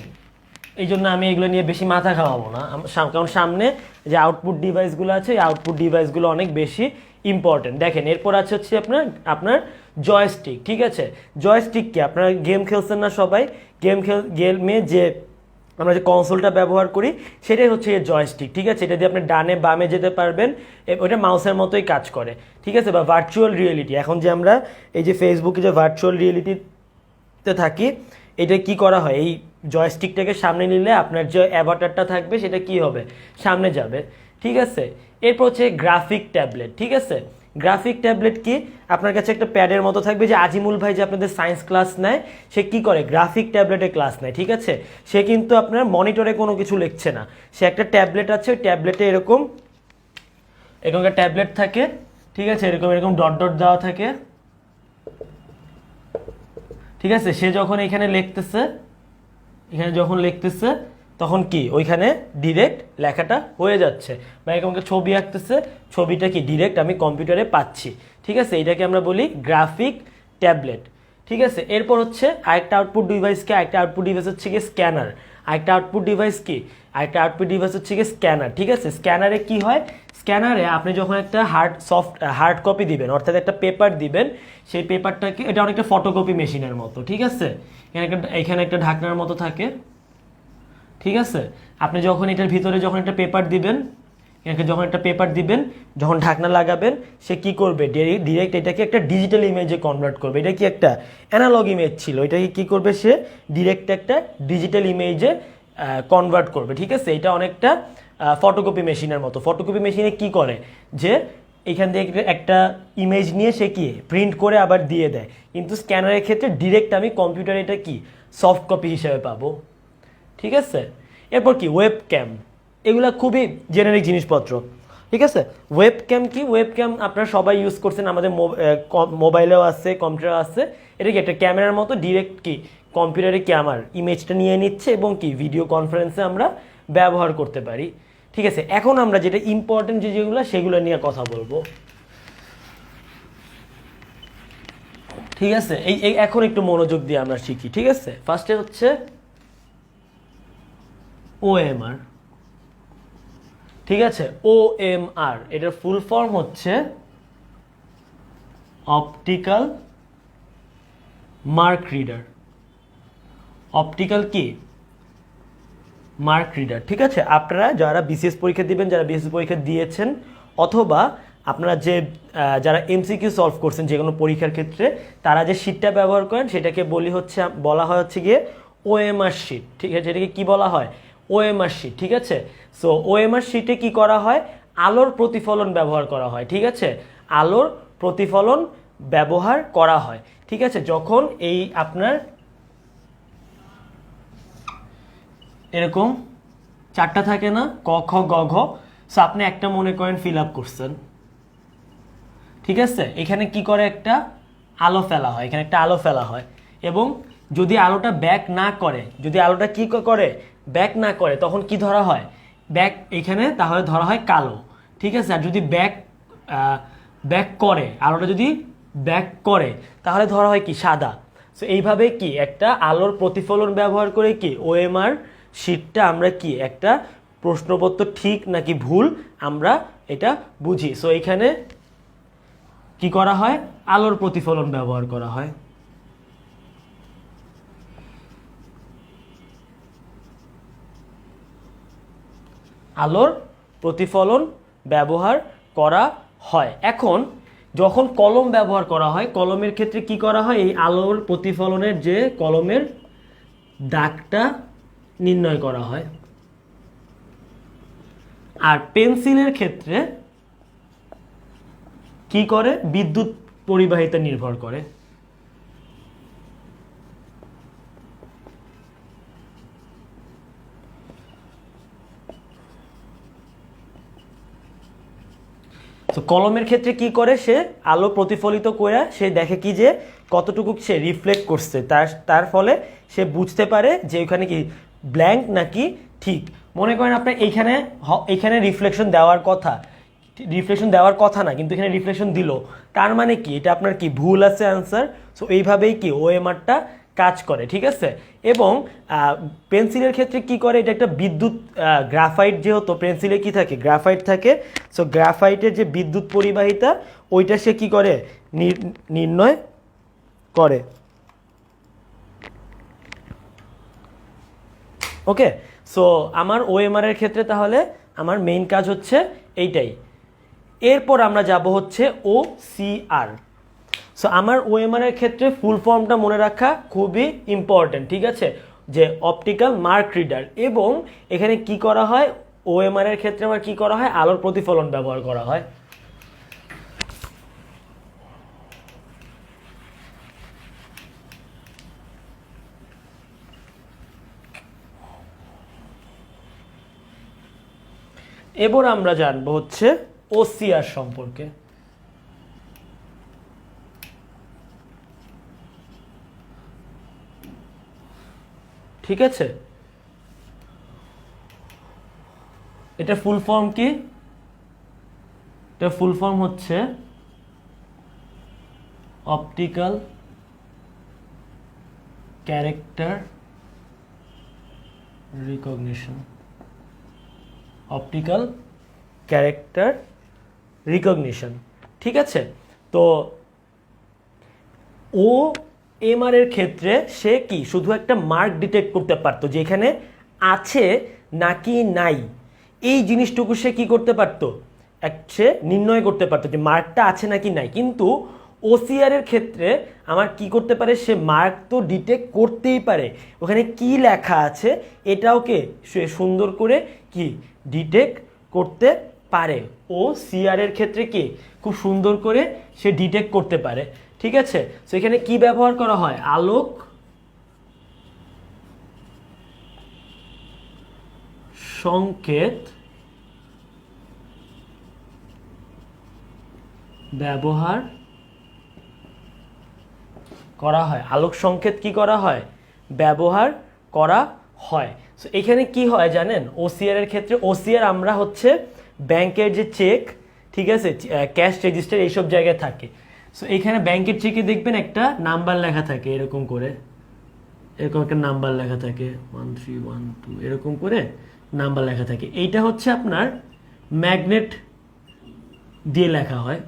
এই জন্য আমি এগুলো নিয়ে বেশি মাথা খাওয়াবো না। কারণ সামনে যে আউটপুট ডিভাইসগুলো আছে, এই আউটপুট ডিভাইসগুলো অনেক বেশি ইম্পর্টেন্ট। দেখেন, এরপর আছে হচ্ছে আপনার জয়স্টিক, ঠিক আছে। জয়স্টিক কি? আপনারা গেম খেলছেন না সবাই? গেমে যে আমরা যে কনসোলটা ব্যবহার করি, সেটাই হচ্ছে এই জয়স্টিক, ঠিক আছে। এটা দিয়ে আপনি ডানে বামে যেতে পারবেন, ওটা মাউসের মতোই কাজ করে, ঠিক আছে। বা ভার্চুয়াল রিয়েলিটি, এখন যে আমরা এই যে ফেসবুকে যে ভার্চুয়াল রিয়েলিটিতে থাকি, এটা কি করা হয়, এই জয়স্টিকটাকে সামনে নিলে আপনার যে অ্যাভাটারটা থাকবে সেটা কি হবে? সামনে যাবে, ঠিক আছে। এরপর হচ্ছে গ্রাফিক ট্যাবলেট, ঠিক আছে। গ্রাফিক ট্যাবলেট কি? আপনার কাছে একটা প্যাডের মতো থাকবে, যে আজিমুল ভাই যে আপনাদের সায়েন্স ক্লাস নেয়, সে কি করে? গ্রাফিক ট্যাবলেটে ক্লাস নেয়, ঠিক আছে। সে কিন্তু আপনার মনিটরে কোনো কিছু লিখছে না, সে একটা ট্যাবলেট আছে, ওই ট্যাবলেটে এরকম একটা ট্যাবলেট থাকে, ঠিক আছে, এরকম ডট ডট দেওয়া থাকে, ঠিক আছে। সে যখন এখানে লিখতেছে তখন কি ওইখানে ডিরেক্ট লেখাটা হয়ে যাচ্ছে, বা এরকম ছবি আঁকতেছে, ছবিটা কি ডিরেক্ট আমি কম্পিউটারে পাচ্ছি, ঠিক আছে। এটাকে আমরা বলি গ্রাফিক ট্যাবলেট, ঠিক আছে। এরপর হচ্ছে আরেকটা আউটপুট ডিভাইস কি, আরেকটা আউটপুট ডিভাইস হচ্ছে কি স্ক্যানার, আরেকটা আউটপুট ডিভাইস কি, আরেকটা আউটপুট ডিভাইস হচ্ছে কি স্ক্যানার। ঠিক আছে, স্ক্যানারে কি হয়, স্ক্যানারে আপনি যখন একটা হার্ড কপি দিবেন, অর্থাৎ একটা পেপার দিবেন, সেই পেপারটাকে, এটা অনেকটা ফটোকপি মেশিনের মতো। ঠিক আছে, এখানে একটা ঢাকনার মতো থাকে। ঠিক আছে, আপনি যখন এটার ভিতরে যখন একটা পেপার দিবেন, যখন একটা পেপার দিবেন, যখন ঢাকনা লাগাবেন, সে কি করবে, ডিরেক্ট এটাকে একটা ডিজিটাল ইমেজে কনভার্ট করবে। এটা কি একটা অ্যানালগ ইমেজ ছিল, এটাকে কি করবে, সে ডিরেক্ট একটা ডিজিটাল ইমেজে কনভার্ট করবে। ঠিক আছে, এটা অনেকটা ফটোকপি মেশিনের মতো। ফটোকপি মেশিনে কি করে, যে এখান থেকে একটা ইমেজ নিয়ে সে কি প্রিন্ট করে আবার দিয়ে দেয়, কিন্তু স্ক্যানারের ক্ষেত্রে ডিরেক্ট আমি কম্পিউটারে এটা কি সফট কপি হিসেবে পাবো। ঠিক আছে, এরপর কি ওয়েব ক্যাম, এগুলা খুবই জেনারিক জিনিসপত্র। ঠিক আছে, ওয়েব ক্যাম কি, ওয়েব ক্যাম আপনারা সবাই ইউজ করছেন, আমাদের মোবাইলেও আছে, কম্পিউটার আছে। এটা কি একটা ক্যামেরার মতো, ডিরেক্ট কি কম্পিউটারে কি আমার ইমেজটা নিয়ে নিচ্ছে এবং কি ভিডিও কনফারেন্সে আমরা ব্যবহার করতে পারি। ঠিক আছে, এখন আমরা যেটা ইম্পর্টেন্ট যেগুলো সেগুলো নিয়ে কথা বলবো। ঠিক আছে, এই এখন একটু মনোযোগ দিয়ে আমরা শিখি। ঠিক আছে, ফার্স্টে হচ্ছে ওএমআর। ঠিক আছে, ওএমআর এটার ফুল ফর্ম হচ্ছে অপটিক্যাল মার্ক রিডার। অপটিক্যাল কি মার্ক রিডার। ঠিক আছে, আপনারা যারা বিসিএস পরীক্ষা দিবেন, যারা বিসিএস পরীক্ষা দিয়েছেন, অথবা আপনারা যে যারা এমসিকিউ সলভ করছেন যে কোনো পরীক্ষার ক্ষেত্রে, তারা যে শিটটা ব্যবহার করেন সেটাকে বলা হয় হচ্ছে গিয়ে ওএমআর শিট। ঠিক আছে, এটাকে কি বলা হয়, ওএমআর শিট। ঠিক আছে, সো ওএমআর শিটে কি করা হয়, আলোর প্রতিফলন ব্যবহার করা হয়। ঠিক আছে, আলোর প্রতিফলন ব্যবহার করা হয়। ঠিক আছে, যখন এই আপনার এরকম চারটা থাকে না, ক খ গ ঘ, সো আপনি একটা মনে করেন ফিল আপ করছেন। ঠিক আছে, এখানে কি করে, একটা আলো ফেলা হয়, এখানে একটা আলো ফেলা হয়, এবং যদি আলোটা ব্যাক না করে, যদি আলোটা কি করে ব্যাক না করে, তখন কি ধরা হয়, ব্যাক, এখানে তাহলে ধরা হয় কালো। ঠিক আছে, আর যদি ব্যাক করে, আলোটা যদি ব্যাক করে, তাহলে ধরা হয় কি সাদা। সো এইভাবে কি একটা আলোর প্রতিফলন ব্যবহার করে কি ওএমআর শিটটা আমরা কি একটা প্রশ্নপত্র ঠিক নাকি ভুল আমরা এটা বুঝি। সো এখানে কি করা হয়, আলোর প্রতিফলন ব্যবহার করা হয়। আলোর প্রতিফলন ব্যবহার করা হয়। এখন যখন কলম ব্যবহার করা হয়, কলমের ক্ষেত্রে কি করা হয়, এই আলোর প্রতিফলনের যে কলমের দাগটা নির্ণয় করা হয়। আর পেন্সিলের ক্ষেত্রে কি করে, বিদ্যুৎ পরিবাহিতা নির্ভর করে। তো কলমের ক্ষেত্রে কি করে, সে আলো প্রতিফলিত করে সে দেখে কি যে কতটুকু সে রিফ্লেক্ট করছে, তার ফলে সে বুঝতে পারে যে ওখানে কি ব্ল্যাঙ্ক নাকি ঠিক। মনে করেন আপনার এইখানে রিফ্লেকশন দেওয়ার কথা না, কিন্তু এখানে রিফ্লেকশন দিল, তার মানে কি এটা আপনার কি ভুল আছে অ্যান্সার। সো এইভাবেই কি ওএমআরটা কাজ করে। ঠিক আছে, এবং পেন্সিলের ক্ষেত্রে কি করে, এটা একটা বিদ্যুৎ, গ্রাফাইট যেহেতু পেন্সিলে কি থাকে, গ্রাফাইট থাকে। সো গ্রাফাইটের যে বিদ্যুৎ পরিবাহিতা, ওইটা সে কি করে নির্ণয় করে। ওকে, সো আমার ওএমআর এর ক্ষেত্রে তাহলে আমার মেইন কাজ হচ্ছে এইটাই। এরপর আমরা যাব হচ্ছে ওসিআর। সো আমার ওএমআর এর ক্ষেত্রে ফুল ফর্মটা মনে রাখা খুবই ইম্পর্টেন্ট। ঠিক আছে, যে অপটিক্যাল মার্ক রিডার, এবং এখানে কি করা হয়, ওএমআর এর ক্ষেত্রে আমার কি করা হয়, আলোর প্রতিফলন ব্যবহার করা হয়। এবার আমরা জানবো হচ্ছে ওসিআর সম্পর্কে। ঠিক আছে, এটা ফুল ফর্ম কি, এটা ফুল ফর্ম হচ্ছে optical character recognition, optical character recognition. ঠিক আছে, তো ও এমআর এর ক্ষেত্রে সে কি শুধু একটা মার্ক ডিটেক্ট করতে পারতো যেখানে আছে নাকি নাই, এই জিনিসটুকু সে কি করতে পারতো, সে নির্ণয় করতে পারতো যে মার্কটা আছে নাকি নাই। কিন্তু ওসিআর এর ক্ষেত্রে আমার কি করতে পারে, সে মার্ক তো ডিটেক্ট করতেই পারে, ওখানে কি লেখা আছে এটাওকে সে সুন্দর করে কি ডিটেক্ট করতে পারে। ও সিআর এর ক্ষেত্রে কি খুব সুন্দর করে সে ডিটেক্ট করতে পারে। ঠিক আছে, তো এখানে কি ব্যবহার করা হয়, আলোক সংকেত ব্যবহার করা হয়, আলোক সংকেত কি করা হয়, ব্যবহার করা হয়। সো এখানে কি হয় জানেন, ওসিআর এর ক্ষেত্রে ওসিআর আমরা হচ্ছে ব্যাংকের যে চেক, ঠিক আছে, ক্যাশ রেজিস্টার এইসব জায়গায় থাকে। সো এখানে ব্যাংকের চেকে দেখবেন একটা নাম্বার লেখা থাকে এরকম করে, এরকম একটা নাম্বার লেখা থাকে 1312 এরকম করে নাম্বার লেখা থাকে। এইটা হচ্ছে আপনার ম্যাগনেট দিয়ে লেখা হয়।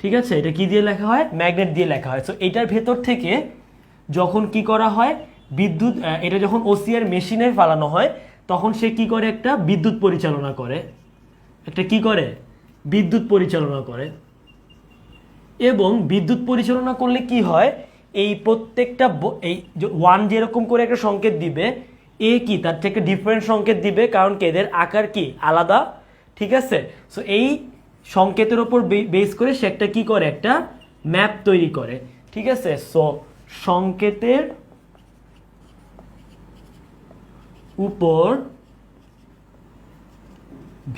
ঠিক আছে, এটা কি দিয়ে লেখা হয়, ম্যাগনেট দিয়ে লেখা হয়। সো এটার ভেতর থেকে যখন কি করা হয়, বিদ্যুৎ, এটা যখন ওসিআর মেশিনে ফালানো হয় তখন সে কি করে, একটা বিদ্যুৎ পরিচালনা করে, একটা কি করে, বিদ্যুৎ পরিচালনা করে। এবং বিদ্যুৎ পরিচালনা করলে কি হয়, এই প্রত্যেকটা এই ওয়ান যেরকম করে একটা সংকেত দিবে, এ কি তার থেকে ডিফারেন্ট সংকেত দিবে, কারণ কি এদের আকার কি আলাদা। ঠিক আছে, সো এই সংকেতের ওপর বেস করে সে একটা কি করে, একটা ম্যাপ তৈরি করে। ঠিক আছে, সো সংকেতের উপর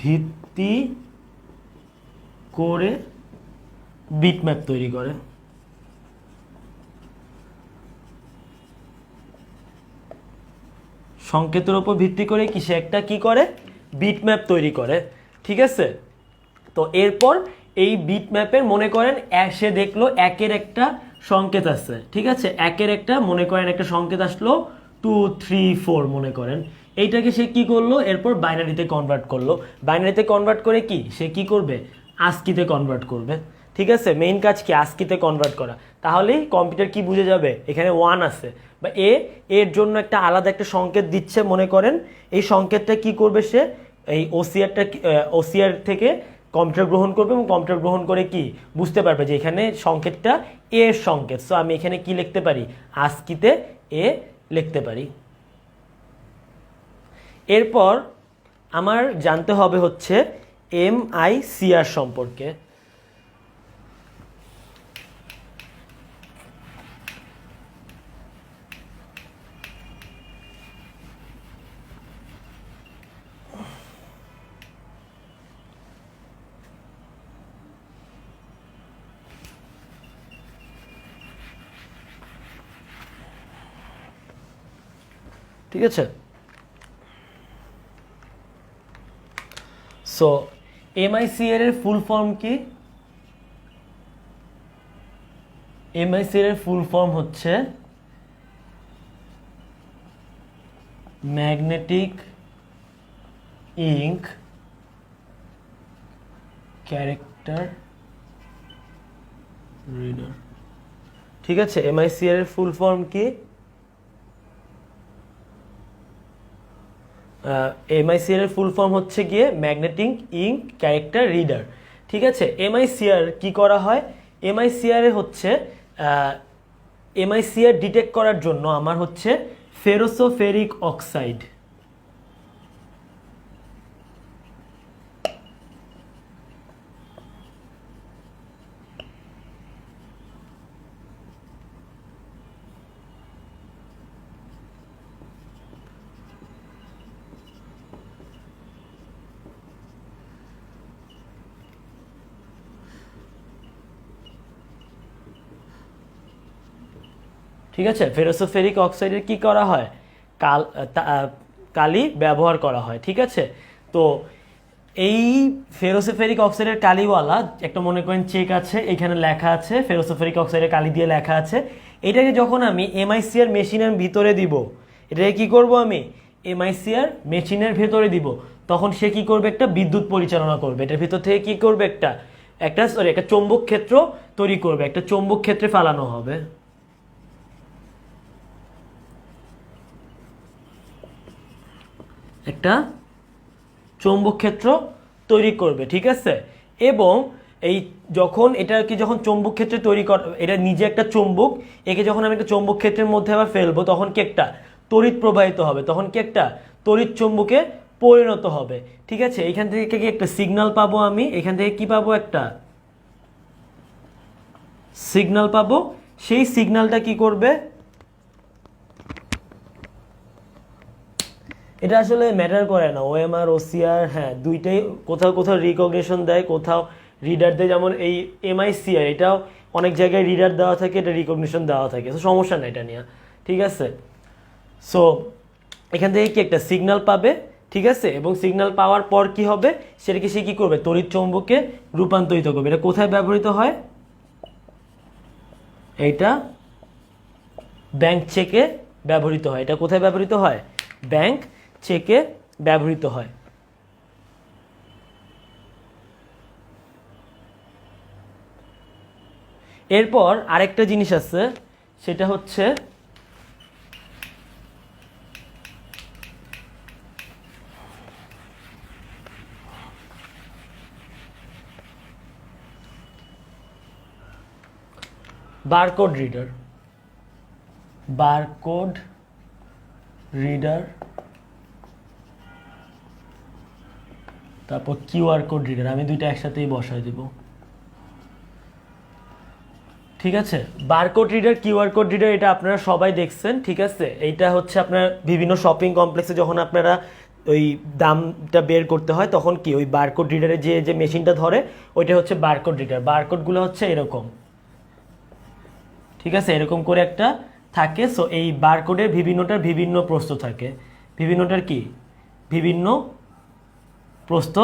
ভিত্তি করে বিটম্যাপ তৈরি করে। সংকেতের উপর ভিত্তি করে কি সে একটা কি করে, বিটম্যাপ তৈরি করে। ঠিক আছে, তো এরপর এই বিটম্যাপের মনে করেন সে দেখলো একের একটা সংকেত আছে। ঠিক আছে, একের একটা মনে করেন একটা সংকেত আসলো 2 3 4 মনে করেন, এইটাকে সে কি করলো, এরপর বাইনারিতে কনভার্ট করলো। বাইনারিতে কনভার্ট করে কি সে কি করবে, আস্কিতে কনভার্ট করবে। ঠিক আছে, মেইন কাজ কি আস্কিতে কনভার্ট করা। তাহলেই কম্পিউটার কি বুঝে যাবে, এখানে 1 আছে বা এর জন্য একটা আলাদা একটা সংকেত দিচ্ছে মনে করেন, এই সংকেতটা কি করবে সে, এই ওসিআর থেকে কম্পিউটার গ্রহণ করবে এবং কম্পিউটার গ্রহণ করে কি বুঝতে পারবে যে এখানে সংকেতটা এর সংকেত। সো আমি এখানে কি লিখতে পারি, আস্কিতে এ লিখতে পারি। এরপর আমার জানতে হবে হচ্ছে এমআইসিআর সম্পর্কে। ঠিক আছে, সো এমআইসিআর এর ফুল ফর্ম কি, এমআইসিআর এর ফুল ফর্ম হচ্ছে ম্যাগনেটিক ইঙ্ক ক্যারেক্টার রিডার। ঠিক আছে, এমআইসিআর এর ফুল ফর্ম কি, এমআইসিআর এর ফুল ফর্ম হচ্ছে গিয়ে ম্যাগনেটিক ইঙ্ক ক্যারেক্টার রিডার। ঠিক আছে, এমআইসিআর কি করা হয়, এমআইসিআর এ হচ্ছে এমআইসিআর ডিটেক্ট করার জন্য আমার হচ্ছে ফেরোসোফেরিক অক্সাইড, ঠিক আছে, ফেরোসোফেরিক অক্সাইডের কি করা হয়, কালি ব্যবহার করা হয়। ঠিক আছে, তো এই ফেরোসোফেরিক অক্সাইডের কালিওয়ালা একটা মনে করেন চেক আছে, এখানে লেখা আছে ফেরোসোফেরিক অক্সাইডের কালি দিয়ে লেখা আছে। এটাকে যখন আমি এমআইসিআর মেশিনের ভিতরে দিব, এটাকে কি করব আমি এমআইসিআর মেশিনের ভেতরে দিব, তখন সে কি করবে একটা বিদ্যুৎ পরিচালনা করবে, এটার ভিতর থেকে কি করবে একটা একটা সরি একটা চৌম্বক ক্ষেত্র তৈরি করবে, একটা চৌম্বক ক্ষেত্রে ফালানো হবে। একটা চৌম্বক ক্ষেত্র তৈরি করবে, ঠিক আছে। এবং এই যখন এটাকে যখন চৌম্বক ক্ষেত্রে তৈরি কর, এটা নিজে একটা চৌম্বক, একে যখন আমি একটা চৌম্বক ক্ষেত্রের মধ্যে আবার ফেলবো, তখন কি একটা তড়িৎ প্রবাহিত হবে, তখন কি একটা তড়িৎ চৌম্বকে পরিণত হবে, ঠিক আছে। এখান থেকে কি একটা সিগন্যাল পাবো আমি, এখান থেকে কি পাবো একটা সিগন্যাল পাবো। সেই সিগন্যালটা কি করবে, এটা আসলে ম্যাটার করে না, ওএমআর ওসিআর হ্যাঁ দুইটাই কোথাও কোথাও রিকগনিশন দেয়, কোথাও রিডার দেয়। যেমন এই এমআইসিআর এটাও অনেক জায়গায় রিডার দেওয়া থাকে, এটা রিকগনিশন দেওয়া থাকে, তো সমস্যা নেই এটা নিয়ে, ঠিক আছে। সো এখান থেকে কি একটা সিগন্যাল পাবে, ঠিক আছে। এবং সিগন্যাল পাওয়ার পর কি হবে, সেটাকে সে কি করবে তড়িৎ চৌম্বকে রূপান্তরিত করবে। এটা কোথায় ব্যবহৃত হয়, এইটা ব্যাংক চেকে ব্যবহৃত হয়। এটা কোথায় ব্যবহৃত হয়, ব্যাংক চেকে ব্যবহৃত হয়। এরপর আরেকটা জিনিস আছে, সেটা হচ্ছে বারকোড রিডার। বারকোড রিডার, তারপর কিউআর কোড রিডার, আমি দুইটা একসাথেই বসায় দিব, ঠিক আছে। Barcode reader, QR code reader এটা আপনারা সবাই দেখছেন, ঠিক আছে। এইটা হচ্ছে আপনার বিভিন্ন শপিং কমপ্লেক্সে যখন আপনারা ওই দামটা বের করতে হয়, তখন কি ওই বারকোড রিডারে যে যে মেশিনটা ধরে ওইটা হচ্ছে বারকোড রিডার। বারকোডগুলো হচ্ছে এরকম, ঠিক আছে, এরকম করে একটা থাকে। সো এই বারকোডের বিভিন্নটার বিভিন্ন প্রস্থ থাকে, বিভিন্নটার কি বিভিন্ন প্রস্থ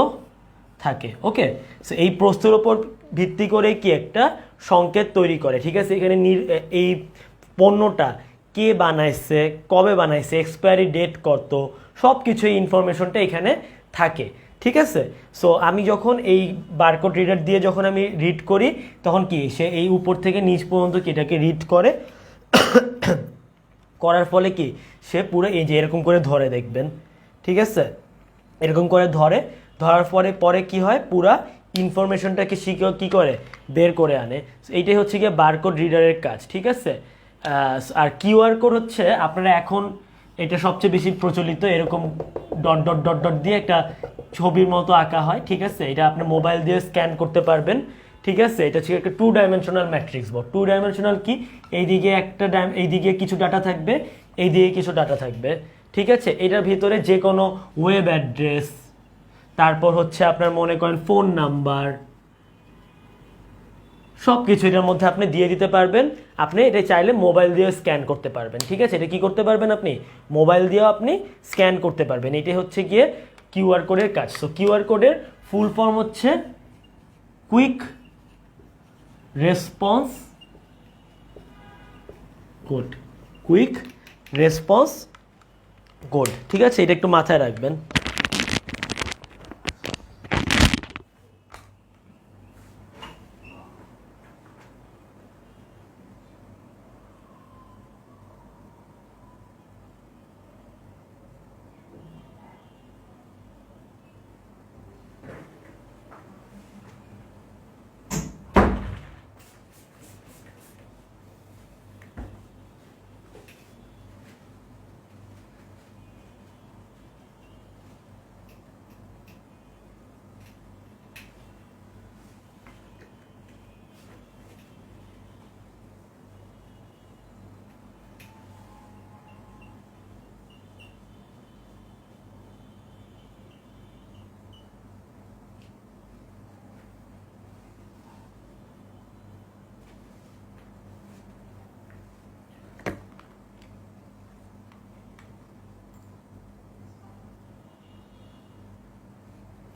থাকে, ওকে। সো এই প্রস্থের ওপর ভিত্তি করে কি একটা সংকেত তৈরি করে, ঠিক আছে। এখানে এই পণ্যটা কে বানাইছে, কবে বানাইছে, এক্সপায়ারি ডেট কত, সব কিছু এই ইনফরমেশনটা এখানে থাকে, ঠিক আছে। সো আমি যখন এই বারকোড রিডার দিয়ে যখন আমি রিড করি, তখন কি সে এই উপর থেকে নিচ পর্যন্ত কি এটাকে রিড করে, করার ফলে কি সে পুরো এই যে এরকম করে ধরে দেখবেন, ঠিক আছে, এরকম করে ধরার পরে পরে কি হয়, পুরা ইনফরমেশনটাকে শিখে কি করে বের করে আনে। এইটাই হচ্ছে গিয়ে বারকোড রিডারের কাজ, ঠিক আছে। আর কিউআর কোড হচ্ছে আপনারা এখন এটা সবচেয়ে বেশি প্রচলিত, এরকম ডট ডট ডট ডট দিয়ে একটা ছবির মতো আঁকা হয়, ঠিক আছে। এটা আপনি মোবাইল দিয়ে স্ক্যান করতে পারবেন, ঠিক আছে। এটা হচ্ছে একটা 2 ডাইমেনশনাল ম্যাট্রিক্স বোর্ড। 2 ডাইমেনশনাল কি, এইদিকে এইদিকে কিছু ডাটা থাকবে, এইদিকে কিছু ডাটা থাকবে, ঠিক আছে। এটার ভিতরে যে কোনো ওয়েব অ্যাড্রেস, তারপর হচ্ছে আপনার মনে করেন ফোন নাম্বার, সব কিছু এটার মধ্যে আপনি দিয়ে দিতে পারবেন। আপনি এটা চাইলে মোবাইল দিয়েও স্ক্যান করতে পারবেন, ঠিক আছে। এটা কি করতে পারবেন, আপনি মোবাইল দিয়েও আপনি স্ক্যান করতে পারবেন। এটাই হচ্ছে গিয়ে কিউআর কোডের কাজ। সো কিউআর কোডের ফুল ফর্ম হচ্ছে quick response code, quick response code, ঠিক আছে। এটা একটু মাথায় রাখবেন।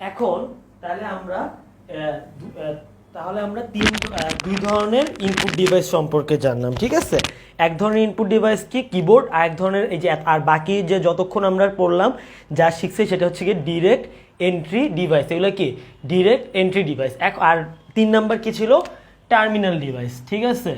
এখন তাহলে আমরা দুই ধরনের ইনপুট ডিভাইস সম্পর্কে জানলাম, ঠিক আছে। এক ধরনের ইনপুট ডিভাইস কি কিবোর্ড, আর এক ধরনের এই যে আর বাকি যে যতক্ষণ আমরা পড়লাম যা শিখছি সেটা হচ্ছে কি ডিরেক্ট এন্ট্রি ডিভাইস। এগুলো কি ডিরেক্ট এন্ট্রি ডিভাইস। আর 3 নাম্বার কি ছিল টার্মিনাল ডিভাইস, ঠিক আছে।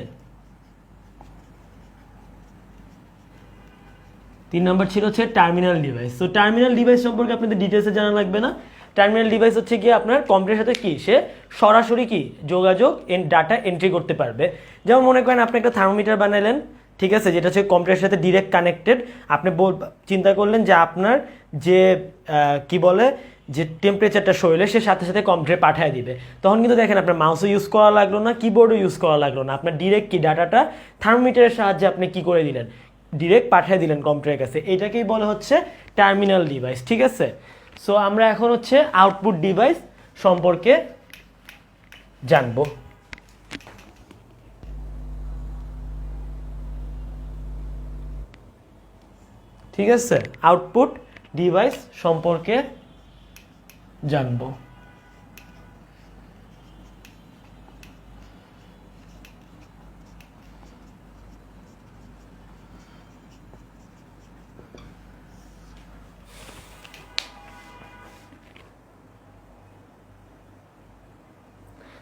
3 নাম্বার ছিল হচ্ছে টার্মিনাল ডিভাইস। তো টার্মিনাল ডিভাইস সম্পর্কে আপনাদের ডিটেলসে জানা লাগবে না। টার্মিনাল ডিভাইস হচ্ছে কি আপনার কম্পিউটারের সাথে কি সে সরাসরি কি যোগাযোগ ডাটা এন্ট্রি করতে পারবে। যেমন মনে করেন আপনি একটা থার্মোমিটার বানালেন, ঠিক আছে, যেটা হচ্ছে কম্পিউটারের সাথে ডিরেক্ট কানেক্টেড। আপনি চিন্তা করলেন যে আপনার যে কি বলে যে টেম্পারেচারটা শরীরে সে সাথে সাথে কম্পিউটারে পাঠিয়ে দিবে। তখন কিন্তু দেখেন আপনার মাউসও ইউজ করা লাগলো না, কিবোর্ডও ইউজ করা লাগলো না, আপনার ডিরেক্ট কি ডাটাটা থার্মোমিটারের সাহায্যে আপনি কি করে দিলেন, ডিরেক্ট পাঠিয়ে দিলেন কম্পিউটারের কাছে। এটাকেই বলা হচ্ছে টার্মিনাল ডিভাইস, ঠিক আছে। সো আমরা এখন হচ্ছে আউটপুট ডিভাইস সম্পর্কে জানবো। ঠিক আছে, আউটপুট ডিভাইস সম্পর্কে জানবো।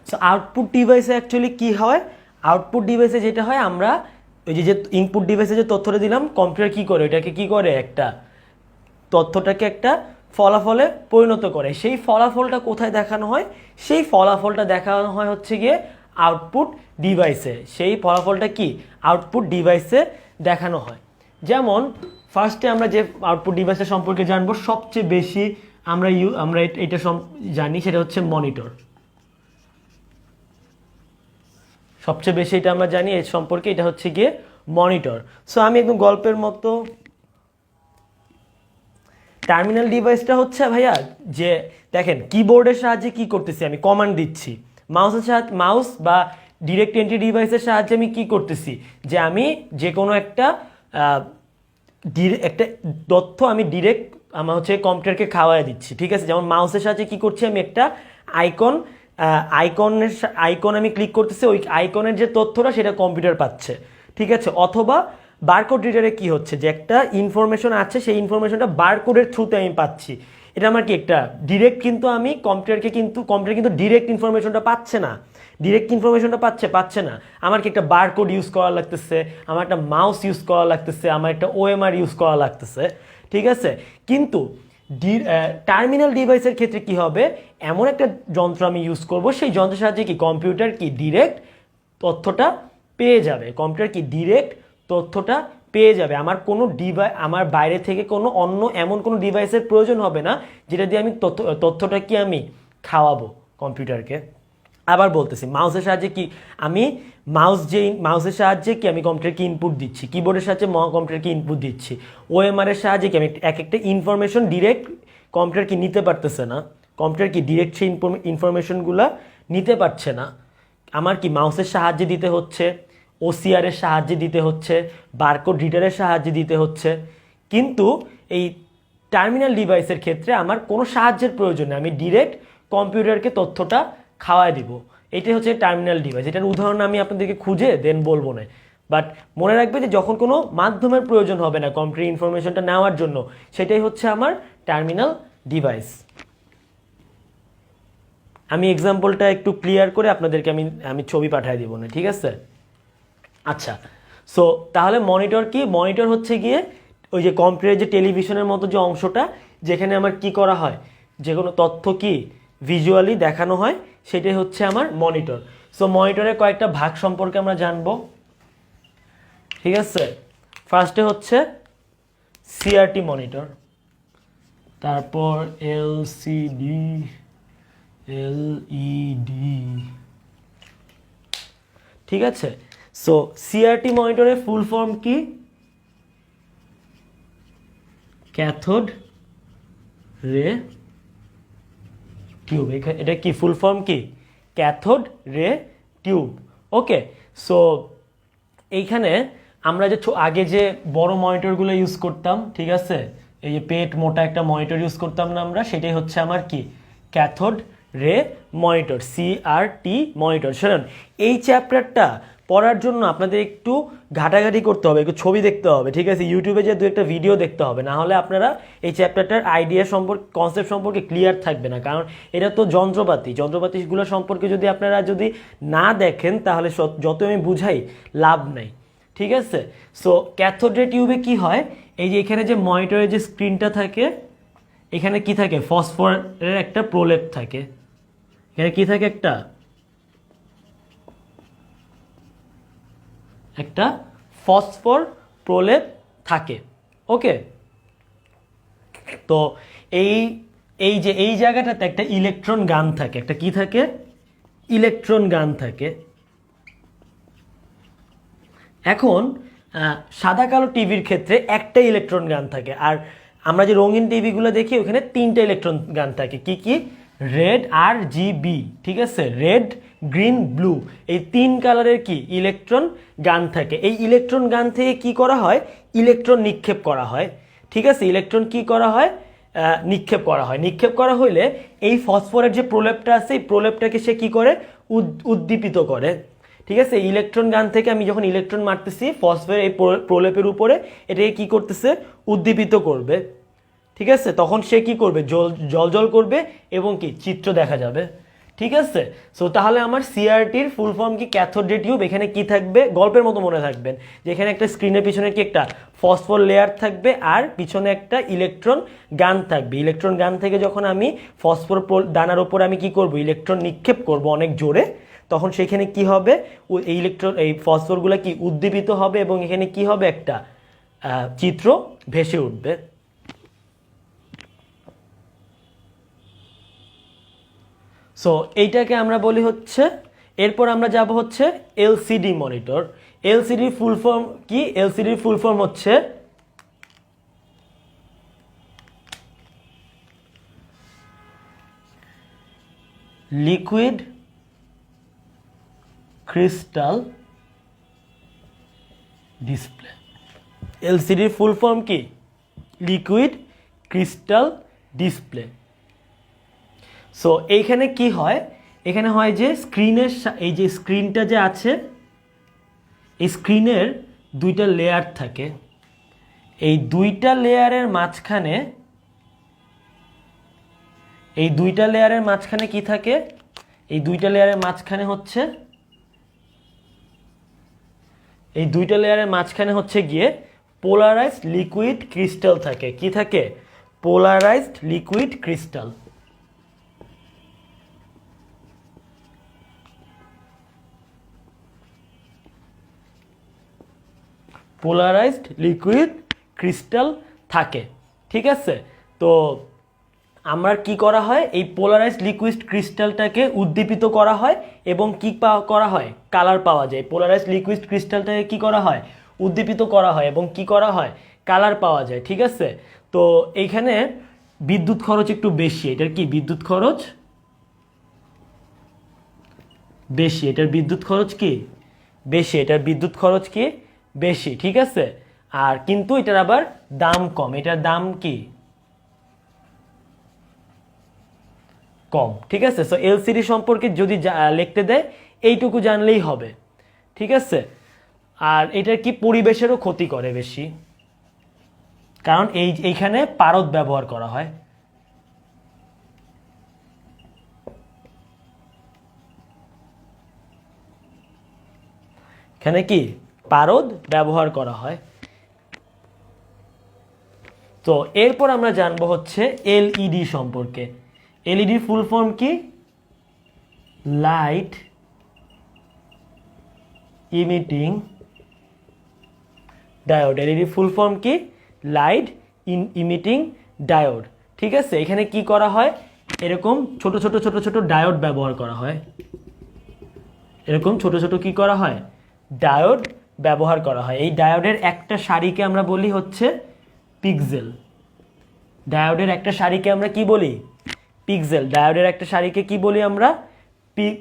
সো আউটপুট ডিভাইসে অ্যাকচুয়ালি কি হয়, আউটপুট ডিভাইসে যেটা হয় আমরা ওই যে ইনপুট ডিভাইসে যে তথ্যটা দিলাম কম্পিউটার কি করে ওইটাকে কি করে একটা তথ্যটাকে একটা ফলাফলে পরিণত করে। সেই ফলাফলটা কোথায় দেখানো হয়, সেই ফলাফলটা দেখানো হয় হচ্ছে গিয়ে আউটপুট ডিভাইসে। সেই ফলাফলটা কি আউটপুট ডিভাইসে দেখানো হয়। যেমন ফার্স্টে আমরা যে আউটপুট ডিভাইসের সম্পর্কে জানবো সবচেয়ে বেশি আমরা এটা জানি সেটা হচ্ছে মনিটর। সবচেয়ে বেশি এটা আমরা জানি এর সম্পর্কে, এটা হচ্ছে গিয়ে মনিটর। সো আমি একদম গল্পের মতো টার্মিনাল ডিভাইসটা হচ্ছে ভাইয়া যে দেখেন কিবোর্ডের সাহায্যে কি করতেছি আমি কমান্ড দিচ্ছি, মাউস বা ডিরেক্ট এন্ট্রি ডিভাইসের সাহায্যে আমি কি করতেছি যে আমি যে কোনো একটা তথ্য আমি ডিরেক্ট আমার হচ্ছে কম্পিউটারকে খাওয়াই দিচ্ছি, ঠিক আছে। যেমন মাউসের সাহায্যে কি করছি আমি একটা আইকন আমি ক্লিক করতেছি, ওই আইকনের যে তথ্যটা সেটা কম্পিউটার পাচ্ছে, ঠিক আছে। অথবা বারকোড রিডারে কি হচ্ছে যে একটা ইনফরমেশন আছে সেই ইনফরমেশনটা বারকোডের থ্রুতে আমি পাচ্ছি। এটা আমার কি একটা ডিরেক্ট, কিন্তু আমি কম্পিউটার কিন্তু ডিরেক্ট ইনফরমেশনটা পাচ্ছে না, পাচ্ছে না। আমার কি একটা বারকোড ইউজ করা লাগতেছে, আমার একটা মাউস ইউজ করা লাগতেছে, আমার একটা ওএমআর ইউজ করা লাগতেছে, ঠিক আছে। কিন্তু টার্মিনাল ডিভাইসের ক্ষেত্রে কি হবে, এমন একটা যন্ত্র আমি ইউজ করব সেই যন্ত্রের সাহায্যে কি কম্পিউটার কি ডিরেক্ট তথ্যটা পেয়ে যাবে, আমার কোনো আমার বাইরে থেকে কোনো এমন কোনো ডিভাইসের প্রয়োজন হবে না যেটা দিয়ে আমি তথ্যটা কি আমি খাওয়াবো কম্পিউটারকে। আবার বলতেছি মাউসের সাহায্যে কি আমি মাউসের সাহায্যে কি আমি কম্পিউটারকে ইনপুট দিচ্ছি, কিবোর্ডের সাহায্যে কম্পিউটারকে ইনপুট দিচ্ছি, ওএমআর এর সাহায্যে কি আমি একটা ইনফরমেশন ডিরেক্ট কম্পিউটার কি নিতে পারতেছে না, কম্পিউটার কি ডিরেক্ট সেই ইনফরমেশনগুলো নিতে পারছে না। আমার কি মাউসের সাহায্যে দিতে হচ্ছে, ওসিআর এর সাহায্যে দিতে হচ্ছে, বারকোড রিডারের সাহায্যে দিতে হচ্ছে। কিন্তু এই টার্মিনাল ডিভাইসের ক্ষেত্রে আমার কোনো সাহায্যের প্রয়োজন নেই, আমি ডিরেক্ট কম্পিউটারকে তথ্যটা খাওয়ায় দিব। এটাই হচ্ছে টার্মিনাল ডিভাইস। এটার উদাহরণ আমি আপনাদেরকে খুঁজে দেন বলবো না, বাট মনে রাখবে যে যখন কোনো মাধ্যমের প্রয়োজন হবে না কম্পিউটার ইনফরমেশনটা নেওয়ার জন্য, সেটাই হচ্ছে আমার টার্মিনাল ডিভাইস। আমি এক্সাম্পলটা একটু ক্লিয়ার করে আপনাদেরকে আমি ছবি পাঠিয়ে দিব না, ঠিক আছে। আচ্ছা, সো তাহলে মনিটর কি, মনিটর হচ্ছে গিয়ে ওই যে কম্পিউটারের যে টেলিভিশনের মতো যে অংশটা যেখানে আমার কি করা হয়, যে কোনো তথ্য কি ভিজুয়ালি দেখানো হয়, সেটাই হচ্ছে আমার মনিটর। সো মনিটরের কয়েকটা ভাগ সম্পর্কে আমরা জানবো, ঠিক আছে। ফার্স্টে হচ্ছে সিআরটি মনিটর, তারপর এলসিডি, এলইডি, ঠিক আছে। সো সিআরটি মনিটরের ফুল ফর্ম কি, ক্যাথোড রে টিউব। এটা কি ফুল ফর্ম কি, ক্যাথোড রে টিউব। ওকে, সো এইখানে আমরা যে আগে যে বড় মনিটরগুলো ইউজ করতাম, ঠিক আছে, এই যে পেট মোটা একটা মনিটর ইউজ করতাম না আমরা, সেটাই হচ্ছে আমার কি cathode ray monitor, CRT monitor. শুনুন, এই চ্যাপ্টারটা পড়ার জন্য আপনাদের একটু ঘাটাঘাটি করতে হবে, একটু ছবি দেখতে হবে, ঠিক আছে, ইউটিউবে যে দু একটা ভিডিও দেখতে হবে, না হলে আপনারা এই চ্যাপ্টারটার আইডিয়া সম্পর্কে, কনসেপ্ট সম্পর্কে ক্লিয়ার থাকবে না। কারণ এটা তো যন্ত্রপাতিগুলো সম্পর্কে যদি আপনারা যদি না দেখেন তাহলে যত আমি বুঝাই লাভ নাই, ঠিক আছে। সো ক্যাথোড রে টিউবে কি হয়, এই যে এখানে যে মনিটরের যে স্ক্রিনটা থাকে, এখানে কি থাকে, ফসফরের একটা প্রলেপ থাকে। এখানে কি থাকে, একটা ফসফর প্রলেপ থাকে। ওকে, তো এই জায়গাটাতে একটা ইলেকট্রন গান থাকে, একটা কি থাকে, ইলেকট্রন গান থাকে। এখন সাদা কালো টিভির ক্ষেত্রে একটা ইলেকট্রন গান থাকে, আর আমরা যে রঙিন টিভিগুলো দেখি ওখানে 3টা ইলেকট্রন গান থাকে। কি কি, রেড, RGB, ঠিক আছে, রেড, গ্রিন, ব্লু, এই 3 কালারের কি ইলেকট্রন গান থাকে। এই ইলেকট্রন গান থেকে কি করা হয়, ইলেকট্রন নিক্ষেপ করা হয়, ঠিক আছে। ইলেকট্রন কি করা হয়, নিক্ষেপ করা হয়। নিক্ষেপ করা হইলে এই ফসফরের যে প্রলেপটা আছে, এই প্রলেপটাকে সে কি করে, উদ্দীপিত করে, ঠিক আছে। ইলেকট্রন গান থেকে আমি যখন ইলেকট্রন মারতেছি ফসফরের এই প্রলেপের উপরে, এটাকে কি করতেছে, উদ্দীপিত করবে, ঠিক আছে। তখন সে কি করবে, জল করবে এবং কি চিত্র দেখা যাবে, ঠিক আছে। সো তাহলে আমার সিআরটির ফুল ফর্ম কি, ক্যাথোড রে টিউব। এখানে কি থাকবে, গল্পের মতো মনে থাকবেন যে এখানে একটা স্ক্রিনের পিছনে কি একটা ফসফর লেয়ার থাকবে, আর পিছনে একটা ইলেকট্রন গান থাকবে। ইলেকট্রন গান থেকে যখন আমি ফসফর দানার উপর আমি কি করব, ইলেকট্রন নিক্ষেপ করব অনেক জোরে, তখন সেখানে কি হবে, এই এই ফসফরগুলো কি উদ্দীপিত হবে এবং এখানে কি হবে, একটা চিত্র ভেসে উঠবে। সো এইটাকে আমরা বলি হচ্ছে, এরপর আমরা যাব হচ্ছে LCD monitor. LCD full form কি, এলসিডির ফুল ফর্ম হচ্ছে লিকুইড ক্রিস্টাল ডিসপ্লে। এলসিডির ফুল ফর্ম কি, লিকুইড ক্রিস্টাল ডিসপ্লে। সো এইখানে কি হয়, এখানে হয় যে স্ক্রিনের, এই যে স্ক্রিনটা যে আছে, এই স্ক্রিনের 2টা লেয়ার থাকে। এই 2টা লেয়ারের মাঝখানে, এই 2টা লেয়ারের মাঝখানে কি থাকে, এই 2টা লেয়ারের মাঝখানে হচ্ছে, এই 2টা লেয়ারের মাঝখানে হচ্ছে গিয়ে পোলারাইজড লিকুইড ক্রিস্টাল থাকে। কি থাকে, polarised liquid crystal. Polarised liquid crystal থাকে, ঠিক আছে। তো আমরা কি করা হয়, এই পোলারাইজড লিকুইড ক্রিস্টালটাকে উদ্দীপিত করা হয় এবং কি করা হয়, কালার পাওয়া যায়। পোলারাইজড লিকুইড ক্রিস্টালটাকে কি করা হয়, উদ্দীপিত করা হয় এবং কি করা হয়, কালার পাওয়া যায়, ঠিক আছে। তো এইখানে বিদ্যুৎ খরচ একটু বেশি, এটার কি বিদ্যুৎ খরচ বেশি, এটার বিদ্যুৎ খরচ কি বেশি, এটার বিদ্যুৎ খরচ কি বেশি, ঠিক আছে। আর কিন্তু এটার আবার দাম কম, এটার দাম কি কম, ঠিক আছে। সো এলসিডি সম্পর্কে যদি লিখতে দেয় এইটুকু জানলেই হবে, ঠিক আছে। আর এটার কি পরিবেশেরও ক্ষতি করে বেশি, কারণ এইখানে পারদ ব্যবহার করা হয়। এখানে কি পারদ ব্যবহার করা হয়। তো এরপর আমরা জানবো হচ্ছে এলইডি সম্পর্কে। এলইডি ফুল ফর্ম কি, লাইট ইমিটিং ডায়োড। এলইডি ফুল ফর্ম কি, লাইট ইমিটিং ডায়োড, ঠিক আছে। এখানে কি করা হয়, এরকম ছোট ছোট ছোট ছোট ডায়োড ব্যবহার করা হয়, এরকম ছোট ছোট কি করা হয়, ডায়োড ব্যবহার করা হয়। এই ডায়োডের একটা সারিকে আমরা বলি হচ্ছে পিক্সেল। ডায়োডের একটা সারিকে আমরা কি বলি, পিক্সেল। ডায়োডের একটা সারিকে কি বলি আমরা,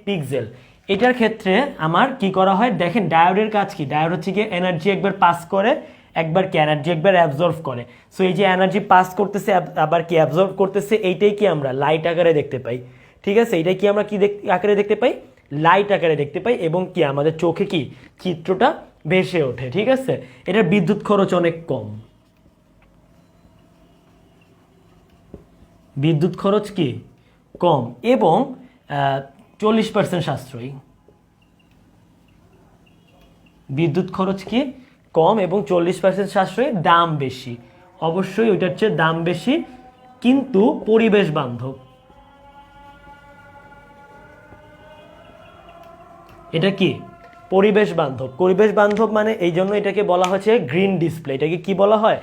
পিক্সেল। এটার ক্ষেত্রে আমার কি করা হয়, দেখেন ডায়োডের কাজ কি, ডায়োড হচ্ছে গিয়ে এনার্জি একবার পাস করে একবার কি এনার্জি একবার অ্যাবজর্ব করে। সো এই যে এনার্জি পাস করতেছে আবার কি অ্যাবজর্ব করতেছে, এইটাই কি আমরা লাইট আকারে দেখতে পাই। ঠিক আছে, এটাই কি আমরা কি আকারে দেখতে পাই, লাইট আকারে দেখতে পাই, এবং কি আমাদের চোখে কি চিত্রটা ভেসে ওঠে। ঠিক আছে, এটার বিদ্যুৎ খরচ অনেক কম, বিদ্যুৎ খরচ কি কম, এবং 40% সাশ্রয়ী। বিদ্যুৎ খরচ কি কম এবং 40% সাশ্রয়ী, দাম বেশি, অবশ্যই ওইটার চেয়ে দাম বেশি, কিন্তু পরিবেশ বান্ধব। এটা কি পরিবেশ বান্ধব, পরিবেশ বান্ধব মানে এই জন্য এটাকে বলা হচ্ছে গ্রিন ডিসপ্লে। এটাকে কি বলা হয়,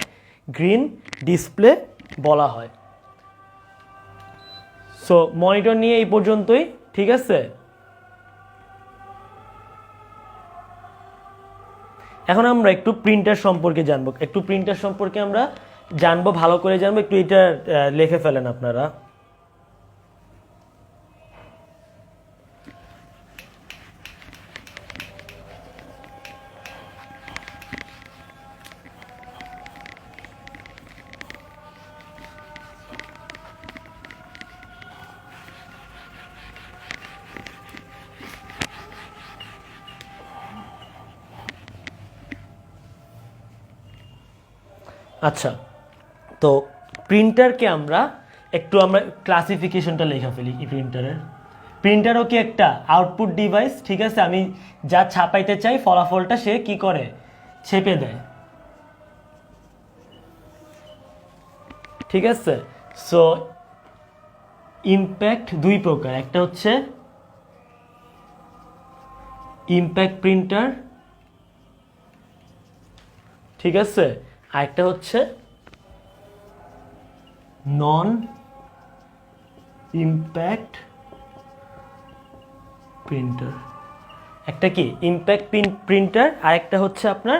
গ্রিন ডিসপ্লে বলা হয়। সো মনিটর নিয়ে এই পর্যন্তই। ঠিক আছে, এখন আমরা একটু প্রিন্টার সম্পর্কে জানবো, একটু প্রিন্টার সম্পর্কে আমরা জানবো, ভালো করে জানবো। একটু এটা লিখে ফেলেন আপনারা। আচ্ছা, তো প্রিন্টারকে আমরা ক্লাসিফিকেশনটা লেখা ফেলি। এই প্রিন্টারও কি একটা আউটপুট ডিভাইস। ঠিক আছে, আমি যা ছাপাইতে চাই ফলাফলটা সে কি করে, ছেপে দেয়। ঠিক আছে, সো ইম্প্যাক্ট দুই প্রকার, একটা হচ্ছে ইম্প্যাক্ট প্রিন্টার, ঠিক আছে, আরেকটা হচ্ছে নন ইম্প্যাক্ট প্রিন্টার। একটা কি ইম্প্যাক্ট প্রিন্টার, আরেকটা হচ্ছে আপনার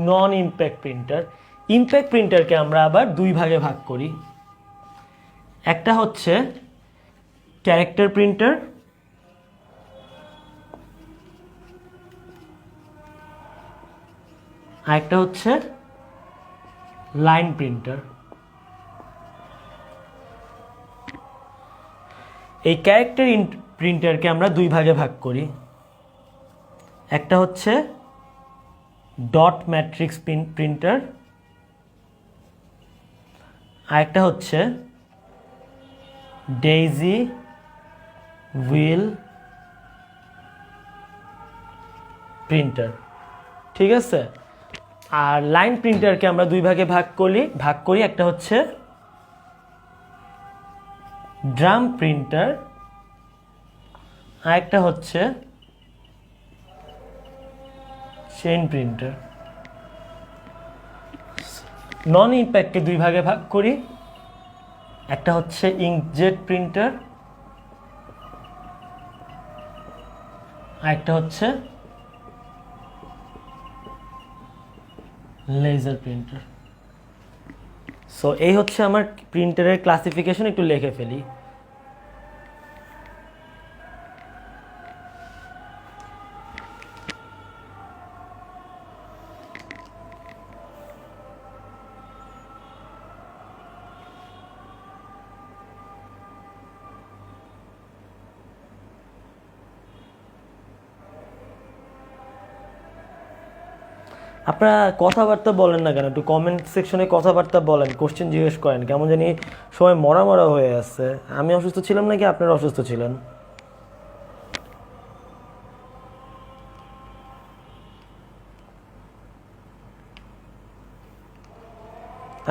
নন ইম্প্যাক্ট প্রিন্টার। ইম্প্যাক্ট প্রিন্টারকে আমরা আবার দুই ভাগে ভাগ করি, একটা হচ্ছে ক্যারেক্টার প্রিন্টার, আরেকটা হচ্ছে লাইন প্রিন্টার। এই ক্যারেক্টার প্রিন্টারকে আমরা দুই ভাগে ভাগ করি, একটা হচ্ছে ডট ম্যাট্রিক্স প্রিন্টার, আরেকটা হচ্ছে ডেইজি হুইল প্রিন্টার। ঠিক আছে, আর লাইন প্রিন্টারকে আমরা দুই ভাগে ভাগ করি, একটা হচ্ছে ড্রাম প্রিন্টার, আরেকটা হচ্ছে চেইন প্রিন্টার। নন ইম্প্যাক্টকে দুই ভাগে ভাগ করি, একটা হচ্ছে ইঙ্কজেট প্রিন্টার, আরেকটা হচ্ছে লেজার প্রিন্টার। সো এই হচ্ছে আমার প্রিন্টারের ক্লাসিফিকেশন, একটু লিখে ফেলি। আপনারা কথাবার্তা বলেন না কেন, একটু কমেন্ট সেকশনে কথাবার্তা বলেন, কোশ্চেন জিজ্ঞেস করেন, কেমন জানি সবাই মরা মরা হয়ে আছে। আমি অসুস্থ ছিলাম নাকি আপনারা অসুস্থ ছিলেন?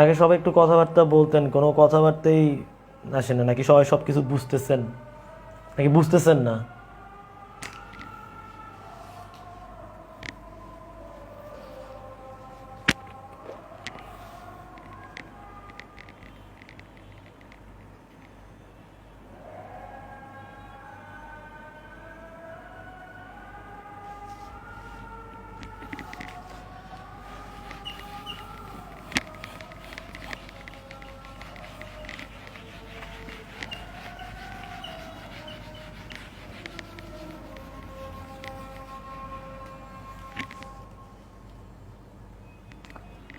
আগে সবাই একটু কথাবার্তা বলতেন, কোনো কথাবার্তাই আসে না, নাকি সবাই সব কিছু বুঝতেছেন নাকি বুঝতেছেন না?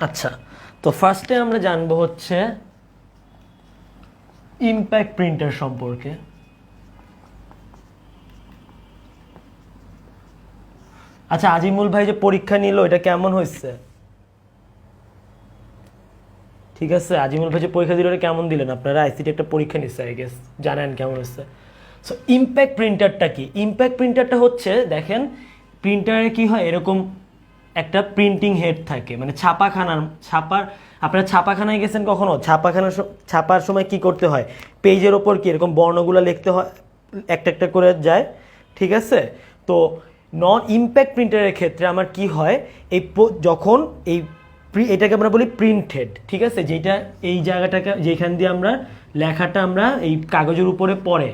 আচ্ছা, তো ফার্স্টে আমরা জানবো হচ্ছে ইম্প্যাক্ট প্রিন্টার সম্পর্কে। আচ্ছা, আজিমুল ভাই যে পরীক্ষা নিল এটা কেমন হয়েছে? ঠিক আছে, আজিমুল ভাই যে পরীক্ষা দিল এটা কেমন দিলেন? আপনারা আইসিটি একটা পরীক্ষা নিচ্ছে, আই গেস জানেন কেমন হয়েছে। সো ইম্প্যাক্ট প্রিন্টারটা কি? ইম্প্যাক্ট প্রিন্টারটা হচ্ছে, দেখেন প্রিন্টারে কি হয়, এরকম একটা প্রিন্টিং হেড থাকে, মানে আপনারা ছাপাখানায় গেছেন কখনো? ছাপার সময় কি করতে হয়, পেজের ওপর কি এরকম বর্ণগুলো লিখতে হয়, একটা একটা করে যায়, ঠিক আছে? তো নন ইম্প্যাক্ট প্রিন্টারের ক্ষেত্রে আমার কি হয়, যখন এটাকে আমরা বলি প্রিন্ট হেড, ঠিক আছে, যেটা এই জায়গাটাকে যেখান দিয়ে আমরা লেখাটা আমরা এই কাগজের উপরে পড়ে,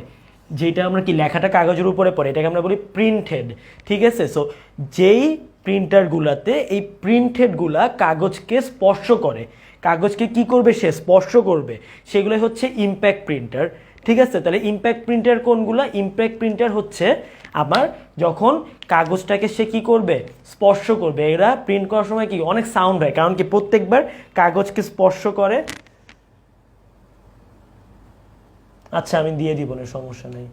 যেটা আমরা কি লেখাটা কাগজের উপরে পড়ে, এটাকে আমরা বলি প্রিন্ট হেড, ঠিক আছে? সো যেই প্রিন্টারগুলোতে এই প্রিন্ট হেডগুলা কাগজকে স্পর্শ করে, কাগজকে কি করবে, সে স্পর্শ করবে, সেগুলো হচ্ছে ইম্প্যাক্ট প্রিন্টার, ঠিক আছে? তাহলে ইম্প্যাক্ট প্রিন্টার কোনগুলো? ইম্প্যাক্ট প্রিন্টার হচ্ছে আমার যখন কাগজটাকে সে কি করবে, স্পর্শ করবে। এরা প্রিন্ট করার সময় কি অনেক সাউন্ড হয়, কারণ কি প্রত্যেকবার কাগজকে স্পর্শ করে। আচ্ছা, আমি দিয়ে দিব না, সমস্যা নেই।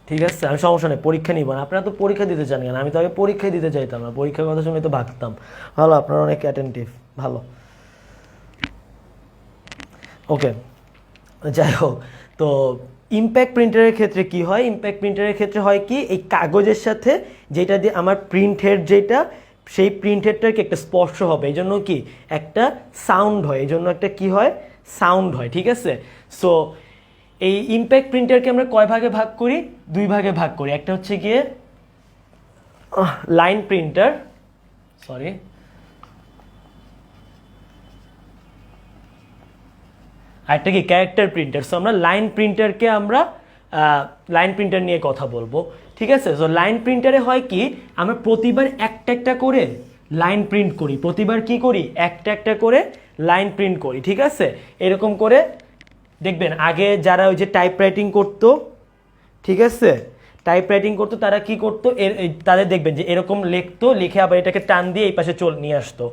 ঠিক আছে, আমি সমস্যা নেই, পরীক্ষা নিব না। আপনারা তো পরীক্ষা দিতে চান কেন? আমি তো আগে পরীক্ষায় দিতে চাইতাম না, পরীক্ষার কথা শুনে তো ভাবতাম। ভালো, আপনারা অনেক অ্যাটেন্টিভ, ভালো। ওকে, যাই হোক, তো ইম্প্যাক্ট প্রিন্টারের ক্ষেত্রে কি হয়? ইম্প্যাক্ট প্রিন্টারের ক্ষেত্রে হয় কি, এই কাগজের সাথে যেটা দিয়ে আমার প্রিন্ট হেড, যেটা সেই প্রিন্ট হেডটাকে একটা স্পর্শ হবে, এই জন্য কি একটা সাউন্ড হয়, এই জন্য একটা কি হয়, সাউন্ড হয়, ঠিক আছে? সো এই ইম্প্যাক্ট প্রিন্টারকে আমরা কয় ভাগে ভাগ করি? দুই ভাগে ভাগ করি। একটা হচ্ছে গিয়ে লাইন প্রিন্টার, সরি, আরেকটা কি ক্যারেক্টার প্রিন্টার। সো আমরা লাইন প্রিন্টার নিয়ে কথা বলবো, ঠিক আছে? সো লাইন প্রিন্টারে হয় কি, আমরা প্রতিবার একটা একটা করে লাইন প্রিন্ট করি, প্রতিবার কি করি, একটা একটা করে লাইন প্রিন্ট করি, ঠিক আছে? এরকম করে দেখবেন আগে যারা ওই যে টাইপ রাইটিং করতো, ঠিক আছে, টাইপ রাইটিং করতো, তারা কি করতো, তাদের দেখবেন যে এরকম লিখতো, লিখে আবার এটাকে টান দিয়ে এই পাশে নিয়ে আসতো,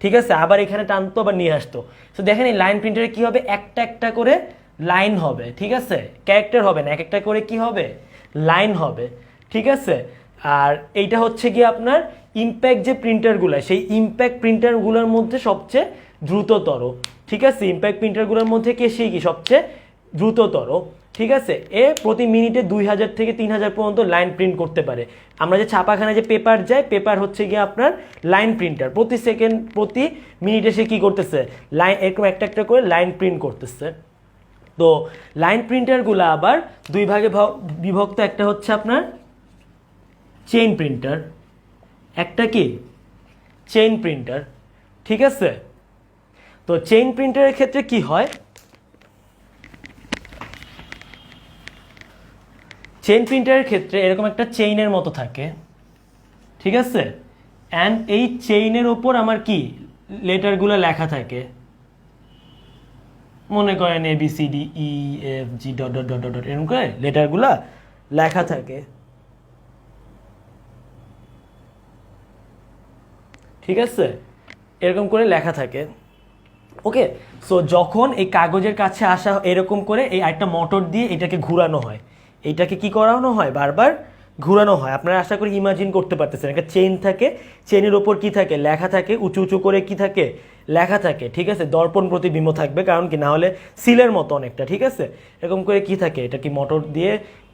ঠিক আছে, আবার এখানে টানতো, আবার নিয়ে আসতো। তো দেখেন এই লাইন প্রিন্টারে কি হবে, একটা একটা করে লাইন হবে, ঠিক আছে, ক্যারেক্টার হবে না, এক একটা করে কি হবে, লাইন হবে, ঠিক আছে? আর এইটা হচ্ছে কি আপনার ইম্প্যাক্ট যে প্রিন্টারগুলো, সেই ইম্প্যাক্ট প্রিন্টারগুলোর মধ্যে সবচেয়ে দ্রুততর, ঠিক আছে? ইম্প্যাক্ট প্রিন্টারগুলোর মধ্যে কি সেই কি সবচেয়ে দ্রুততর, ঠিক আছে? প্রতি মিনিটে 2000 থেকে 3000 পর্যন্ত লাইন প্রিন্ট করতে পারে। আমরা যে ছাপাখানায় যে পেপার যায়, পেপার হচ্ছে গিয়ে আপনার লাইন প্রিন্টার, প্রতি মিনিটে সে কি করতেছে, লাইন এরকম একটা একটা করে লাইন প্রিন্ট করতেছে। তো লাইন প্রিন্টারগুলো আবার দুই ভাগে বিভক্ত। একটা হচ্ছে আপনার চেইন প্রিন্টার, একটা কি চেইন প্রিন্টার, ঠিক আছে? তো চেইন প্রিন্টারের ক্ষেত্রে কি হয়, চেইন প্রিন্টারের ক্ষেত্রে এরকম একটা চেইনের মতো থাকে, ঠিক আছে? অ্যান্ড এই চেইনের ওপর আমার কি লেটারগুলো লেখা থাকে, মনে করেন ABCDEFG dot dot dot dot এরকম করে লেটারগুলো লেখা থাকে, ঠিক আছে? এরকম করে লেখা থাকে, ওকে? সো যখন এই কাগজের কাছে আসা এরকম করে এই একটা মোটর দিয়ে এটাকে ঘোরানো হয়, এইটাকে কি করানো হয়, বারবার ঘোরানো হয়। আপনারা আশা করি ইমাজিন করতে পারতেছেন, একটা চেইন থাকে, চেইনের ওপর কি থাকে, লেখা থাকে, উঁচু উঁচু করে কি থাকে, লেখা থাকে, ঠিক আছে? দর্পণ প্রতিবিম্ব থাকবে, কারণ কি না হলে সিলের মতো অনেকটা, ঠিক আছে? এরকম করে কি থাকে, এটা কি মোটর দিয়ে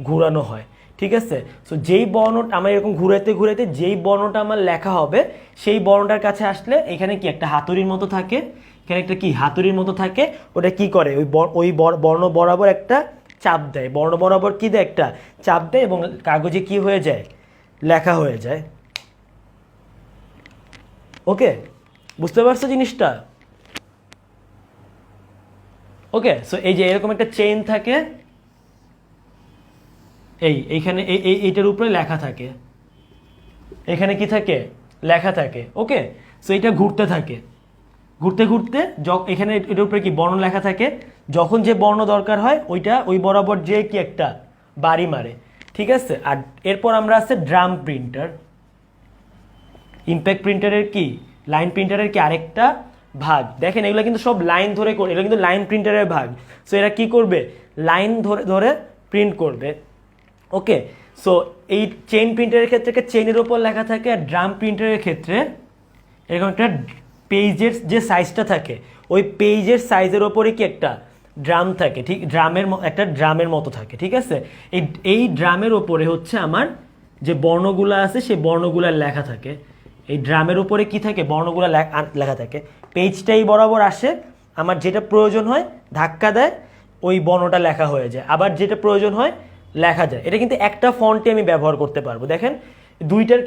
ঘোরানো হয়, ঠিক আছে? সো যেই বর্ণটা আমার এরকম ঘুরাইতে ঘুরাইতে যেই বর্ণটা আমার লেখা হবে, সেই বর্ণটার কাছে আসলে এখানে কি একটা হাতুড়ির মতো থাকে, এখানে একটা কি হাতুড়ির মতো থাকে, ওটা কি করে, ওই বর্ণ বরাবর একটা চাপ দেয়, বর্ণ বরাবর কি দেয়, একটা চাপ দেয়, এবং কাগজে কি হয়ে যায়, লেখা হয়ে যায়, ওকে? বুঝতে পারছো জিনিসটা? ওকে, সো এই যে এরকম একটা চেইন থাকে, এইখানে এইটার উপরে লেখা থাকে, এখানে কি থাকে, লেখা থাকে, ওকে? সো এটা ঘুরতে থাকে, ঘুরতে ঘুরতে এখানে এটার উপরে কি বর্ণ লেখা থাকে, যখন যে বর্ণ দরকার হয় ওই বরাবর যে কি একটা বাড়ি মারে, ঠিক আছে। আর এরপর আমরা আছে ড্রাম প্রিন্টার। ইম্প্যাক্ট প্রিন্টারের কি, লাইন প্রিন্টারের কি আরেকটা ভাগ। দেখেন এগুলো কিন্তু সব লাইন ধরে করে, এগুলো কিন্তু লাইন প্রিন্টারের ভাগ। সো এরা কি করবে, লাইন ধরে ধরে প্রিন্ট করবে। ওকে, সো এই চেইন প্রিন্টারের ক্ষেত্রে চেইনের উপর লেখা থাকে, আর ড্রাম প্রিন্টারের ক্ষেত্রে এরকম একটা পেজের যে সাইজটা থাকে ওই পেজের সাইজের ওপরে কি একটা ড্রাম থাকে, ঠিক একটা ড্রামের মতো থাকে। ঠিক আছে, এই ড্রামের ওপরে হচ্ছে আমার যে বর্ণগুলো আছে সেই বর্ণগুলো লেখা থাকে। এই ড্রামের উপরে কি থাকে, বর্ণগুলো লেখা থাকে। পেজটাই বরাবর আসে, আমার যেটা প্রয়োজন হয় ধাক্কা দেয়, ওই বর্ণটা লেখা হয়ে যায়, আবার যেটা প্রয়োজন হয় লেখা যায়। এটা কিন্তু একটা ফন্টে আমি ব্যবহার করতে পারবো। দেখেন দুইটার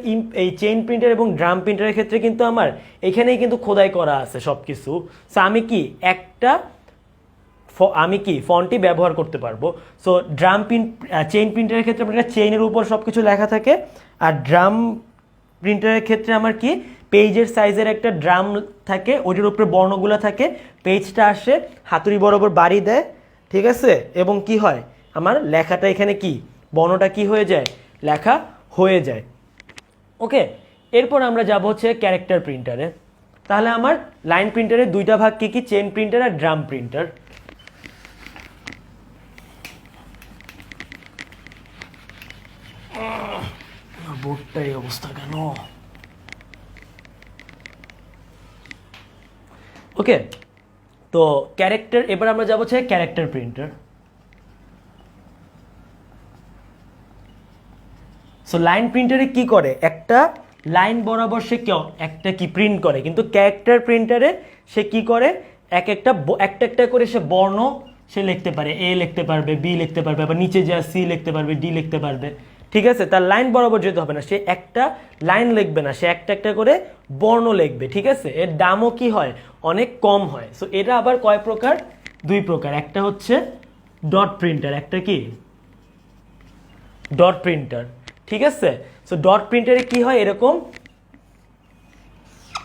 এই চেইন প্রিন্টার এবং ড্রাম প্রিন্টারের ক্ষেত্রে কিন্তু আমার এখানেই কিন্তু খোদাই করা আছে সব কিছু। সো আমি কি ফন্টই ব্যবহার করতে পারবো। সো চেইন প্রিন্টারের ক্ষেত্রে আপনার চেইনের উপর সব কিছু লেখা থাকে, আর ড্রাম প্রিন্টারের ক্ষেত্রে আমার কি পেজের সাইজের একটা ড্রাম থাকে, ওইটার উপরে বর্ণগুলো থাকে, পেজটা আসে হাতুড়ি বরাবর বাড়ি দেয়। ঠিক আছে, এবং কি হয় আমার লেখাটা এখানে কি বর্ণটা কি হয়ে যায়, লেখা হয়ে যায়। ওকে, এরপর আমরা যাব হচ্ছে ক্যারেক্টার প্রিন্টারে। তাহলে আমার লাইন প্রিন্টারের দুইটা ভাগ কি কি, চেইন প্রিন্টার আর ড্রাম প্রিন্টার। বোর্ডটাই অবস্থা কেন। ওকে, তো ক্যারেক্টার, এবার আমরা যাবো হচ্ছে ক্যারেক্টার প্রিন্টার। সো লাইন প্রিন্টারে কি করে, একটা লাইন বরাবর সে একটা কি প্রিন্ট করে, কিন্তু ক্যারেক্টার প্রিন্টারে সে কি করে একটা একটা করে সে বর্ণ সে লিখতে পারে, এ লিখতে পারবে, বি লিখতে পারবে, আবার নিচে যা সি লিখতে পারবে, ডি লিখতে পারবে। ঠিক আছে, তার লাইন বরাবর যেতে হবে না, সে একটা লাইন লিখবে না, সে একটা একটা করে বর্ণ লিখবে। ঠিক আছে, এর দামও কি হয়, অনেক কম হয়। সো এটা আবার কয় প্রকার, দুই প্রকার। একটা হচ্ছে ডট প্রিন্টার, একটা কি ডট প্রিন্টার। ঠিক আছে, সো ডট প্রিন্টারে কি হয়, এরকম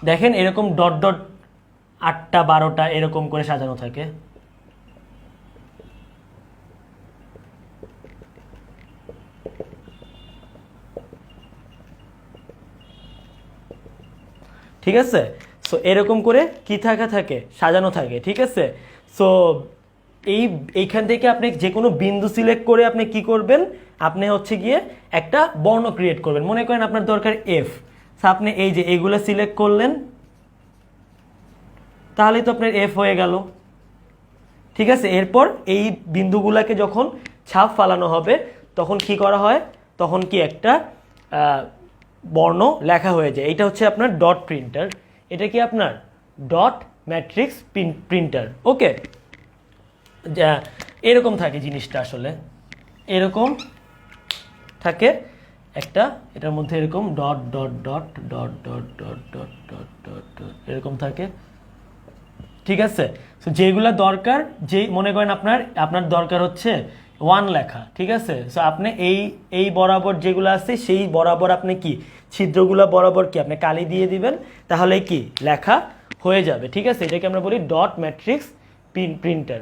দেখেন এরকম ডট ডট 8টা 12টা এরকম করে সাজানো থাকে। ঠিক আছে, সো এরকম করে কি থাকে সাজানো থাকে। ঠিক আছে, সো এইখান থেকে আপনি যে কোনো বিন্দু সিলেক্ট করে আপনি কি করবেন, আপনি হচ্ছে গিয়ে একটা বর্ণ ক্রিয়েট করবেন। মনে করেন আপনার দরকার এফ, আপনি এই যে এইগুলো সিলেক্ট করলেন, তাহলেই তো আপনার এফ হয়ে গেল। ঠিক আছে, এরপর এই বিন্দুগুলোকে যখন ছাপ ফালানো হবে তখন কি করা হয়, তখন কি একটা বর্ণ লেখা হয়ে যায়। এটা হচ্ছে আপনার ডট প্রিন্টার, এটা কি আপনার ডট ম্যাট্রিক্স প্রিন্টার। ওকে, এরকম থাকে জিনিসটা, আসলে এরকম থাকে একটা, এটার মধ্যে এরকম dot dot dot dot dot dot dot dot dot dot এরকম থাকে। ঠিক আছে, সো যেগুলো দরকার, যে মনে করেন আপনার দরকার হচ্ছে 1 লেখা। ঠিক আছে, সো আপনি এই বরাবর যেগুলো আছে সেই বরাবর আপনি কি ছিদ্রগুলো বরাবর কি আপনি কালি দিয়ে দিবেন, তাহলে কি লেখা হয়ে যাবে। ঠিক আছে, এটাকে আমরা বলি ডট ম্যাট্রিক্স প্রিন্টার।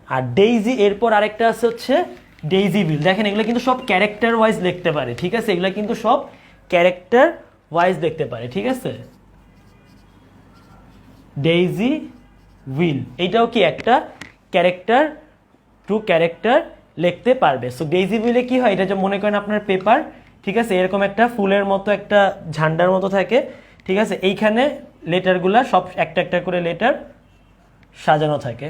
আর ডেইজি, এরপর আরেকটা আছে হচ্ছে ডেইজি হুইল। দেখেন এগুলো কিন্তু সব ক্যারেক্টার ওয়াইজ লিখতে পারে। ঠিক আছে, এগুলো কিন্তু সব ক্যারেক্টার ওয়াইজ দেখতে পারে। ঠিক আছে, ডেইজি হুইল এইটাও কি একটা ক্যারেক্টার টু ক্যারেক্টার লিখতে পারবে। সো ডেইজি হুইলে কি হয়, এটা যে মনে করেন আপনার পেপার, ঠিক আছে, এরকম একটা ফুলের মতো একটা ঝান্ডার মতো থাকে। ঠিক আছে, এইখানে লেটারগুলা সব একটা একটা করে লেটার সাজানো থাকে।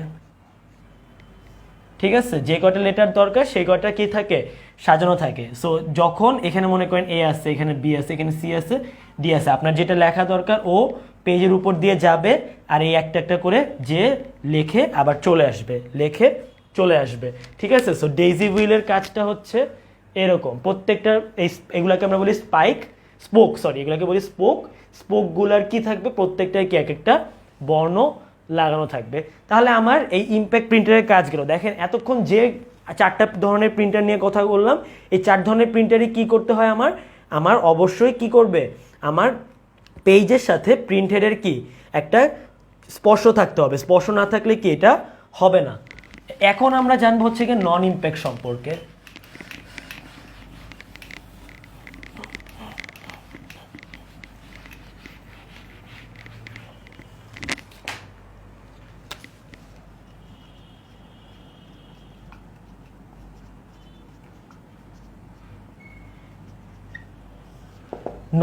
ঠিক আছে, যে কয়টা লেটার দরকার সেই কয়টা কি থাকে, সাজানো থাকে। সো যখন এখানে মনে করেন এ আছে, এখানে বি আছে, এখানে সি আছে, ডি আছে, আপনার যেটা লেখা দরকার ও পেজের উপর দিয়ে যাবে, আর এই একটা একটা করে যে লেখে আবার চলে আসবে, লেখে চলে আসবে। ঠিক আছে, সো ডেইজি হুইলের কাজটা হচ্ছে এরকম। প্রত্যেকটা এগুলাকে আমরা বলি এগুলাকে বলি স্পোকগুলার কি থাকবে, প্রত্যেকটাই কি এক একটা বর্ণ লাগানো থাকবে। তাহলে আমার এই ইম্প্যাক্ট প্রিন্টারের কাজ গেল। দেখেন এতক্ষণ যে 4টা ধরনের প্রিন্টার নিয়ে কথা বললাম, এই 4 ধরনের প্রিন্টারে কি করতে হয়, আমার অবশ্যই কি করবে, আমার পেজের সাথে প্রিন্ট হেডের কি একটা স্পর্শ থাকতে হবে। স্পর্শ না থাকলে কি এটা হবে না। এখন আমরা জানবো হচ্ছে কি নন ইম্প্যাক্ট সম্পর্কে।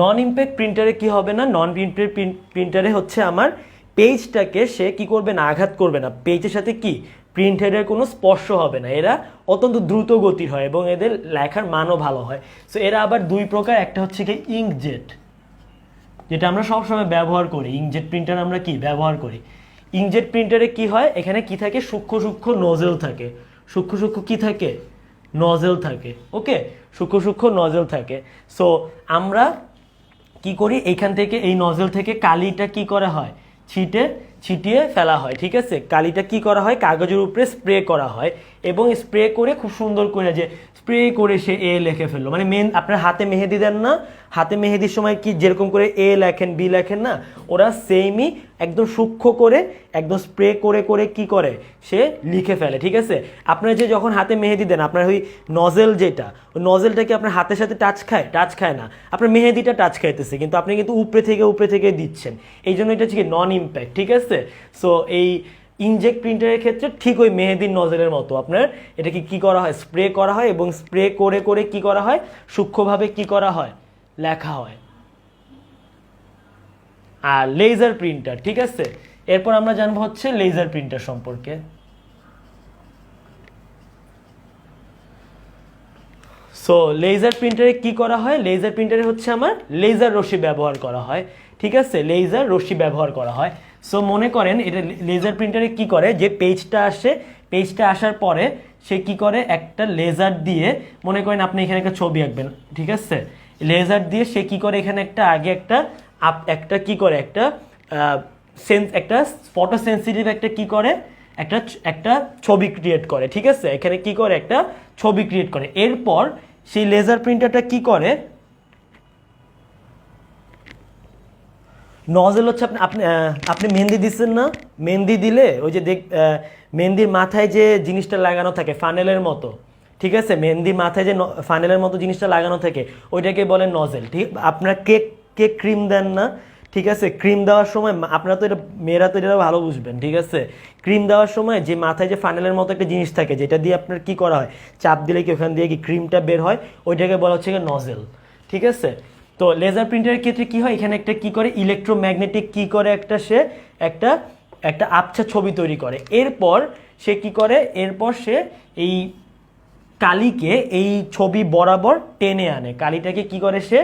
নন ইম্প্যাক্ট প্রিন্টারে কি হবে না, নন ইম্প্যাক্ট প্রিন্টারে হচ্ছে আমার পেজটাকে সে কি করবে না, আঘাত করবে না, পেজের সাথে কি প্রিন্ট হেডের কোনো স্পর্শ হবে না। এরা অত্যন্ত দ্রুত গতির হয় এবং এদের লেখার মানও ভালো হয়। সো এরা আবার দুই প্রকার, একটা হচ্ছে কি ইঙ্কজেট, যেটা আমরা সবসময় ব্যবহার করি, ইঙ্কজেট প্রিন্টার আমরা কি ব্যবহার করি। ইঙ্কজেট প্রিন্টারে কি হয়, এখানে কি থাকে, সূক্ষ্ম সূক্ষ্ম নজেল থাকে, সূক্ষ্ম সূক্ষ্ম কি থাকে, নজেল থাকে। ওকে, সূক্ষ্ম সূক্ষ্ম নজেল থাকে। সো আমরা কি করি, এইখান থেকে এই নজেল থেকে কালিটা কি করা হয়, ছিটিয়ে ফেলা হয়। ঠিক আছে, কালিটা কি করা হয়, কাগজের উপরে স্প্রে করা হয় এবং স্প্রে করে খুব সুন্দর করে যে স্প্রে করে সে এ লিখে ফেললো। মানে আপনার হাতে মেহেদি দেন না, হাতে মেহেদির সময় কি যেরকম করে এ লেখেন বি লেখেন না, ওরা সেমই একদম সূক্ষ্ম করে একদম স্প্রে করে করে কি করে সে লিখে ফেলে। ঠিক আছে, আপনার যে যখন হাতে মেহেদি দেন, আপনার ওই নজেল যেটা, ওই নজেলটা কি আপনার হাতের সাথে টাচ খায় না, আপনার মেহেদিটা টাচ খাইতেছে, কিন্তু আপনি কিন্তু উপরে থেকে দিচ্ছেন, এই জন্য এটা হচ্ছে কি নন ইম্প্যাক্ট। ঠিক আছে, সো এই ইনজেক্ট প্রিন্টারের ক্ষেত্রে ঠিক ওই মেহেদির নজলের মতো আপনার এটাকে কি করা হয়, স্প্রে করা হয় এবং স্প্রে করে করে কি করা হয়, সূক্ষ্মভাবে কি করা হয়, লেখা হয়। আর লেজার প্রিন্টার, ঠিক আছে, এরপর আমরা জানবো হচ্ছে লেজার প্রিন্টার সম্পর্কে। সো লেজার প্রিন্টারে কি করা হয়, লেজার প্রিন্টারে হচ্ছে আমার লেজার রশ্মি ব্যবহার করা হয়। ঠিক আছে, লেজার রশ্মি ব্যবহার করা হয়। সো মনে করেন এটা লেজার প্রিন্টারে কি করে, যে পেজটা আসে, পেজটা আসার পরে সে কি করে, একটা লেজার দিয়ে, মনে করেন আপনি এখানে একটা ছবি আঁকবেন, ঠিক আছে, লেজার দিয়ে সে কি করে, এখানে একটা কি করে, একটা ফটো সেন্সিটিভ একটা কি করে, একটা ছবি ক্রিয়েট করে। ঠিক আছে, এখানে কি করে, একটা ছবি ক্রিয়েট করে। এরপর সেই লেজার প্রিন্টারটা কি করে, নজল হচ্ছে আপনি মেহেন্দি দিচ্ছেন না, মেহেন্দি দিলে ওই যে মেহেন্দির মাথায় যে জিনিসটা লাগানো থাকে ফানেলের মতো, ঠিক আছে, মেহেন্দির মাথায় যে ফানেলের মতো জিনিসটা লাগানো থাকে ওইটাকে বলে নজেল। ঠিক, আপনার কেক ক্রিম দেন না, ঠিক আছে, ক্রিম দেওয়ার সময় আপনারা তো এটা, মেয়েরা তো এটা ভালো বুঝবেন। ঠিক আছে, ক্রিম দেওয়ার সময় যে মাথায় যে ফানেলের মতো একটা জিনিস থাকে, যেটা দিয়ে আপনার কি করা হয়, চাপ দিলে কি ওখান দিয়ে কি ক্রিমটা বের হয়, ওইটাকে বলা হচ্ছে নজেল। ঠিক আছে, তো লেজার প্রিন্টারের ক্ষেত্রে কি হয়, এখানে একটা কি করে, ইলেকট্রোম্যাগনেটিক কি করে, একটা আবছা ছবি তৈরি করে। এরপর সে কি করে, এরপর সে এই কালিকে এই ছবি বরাবর টেনে আনে, কালিটাকে কি করে, সে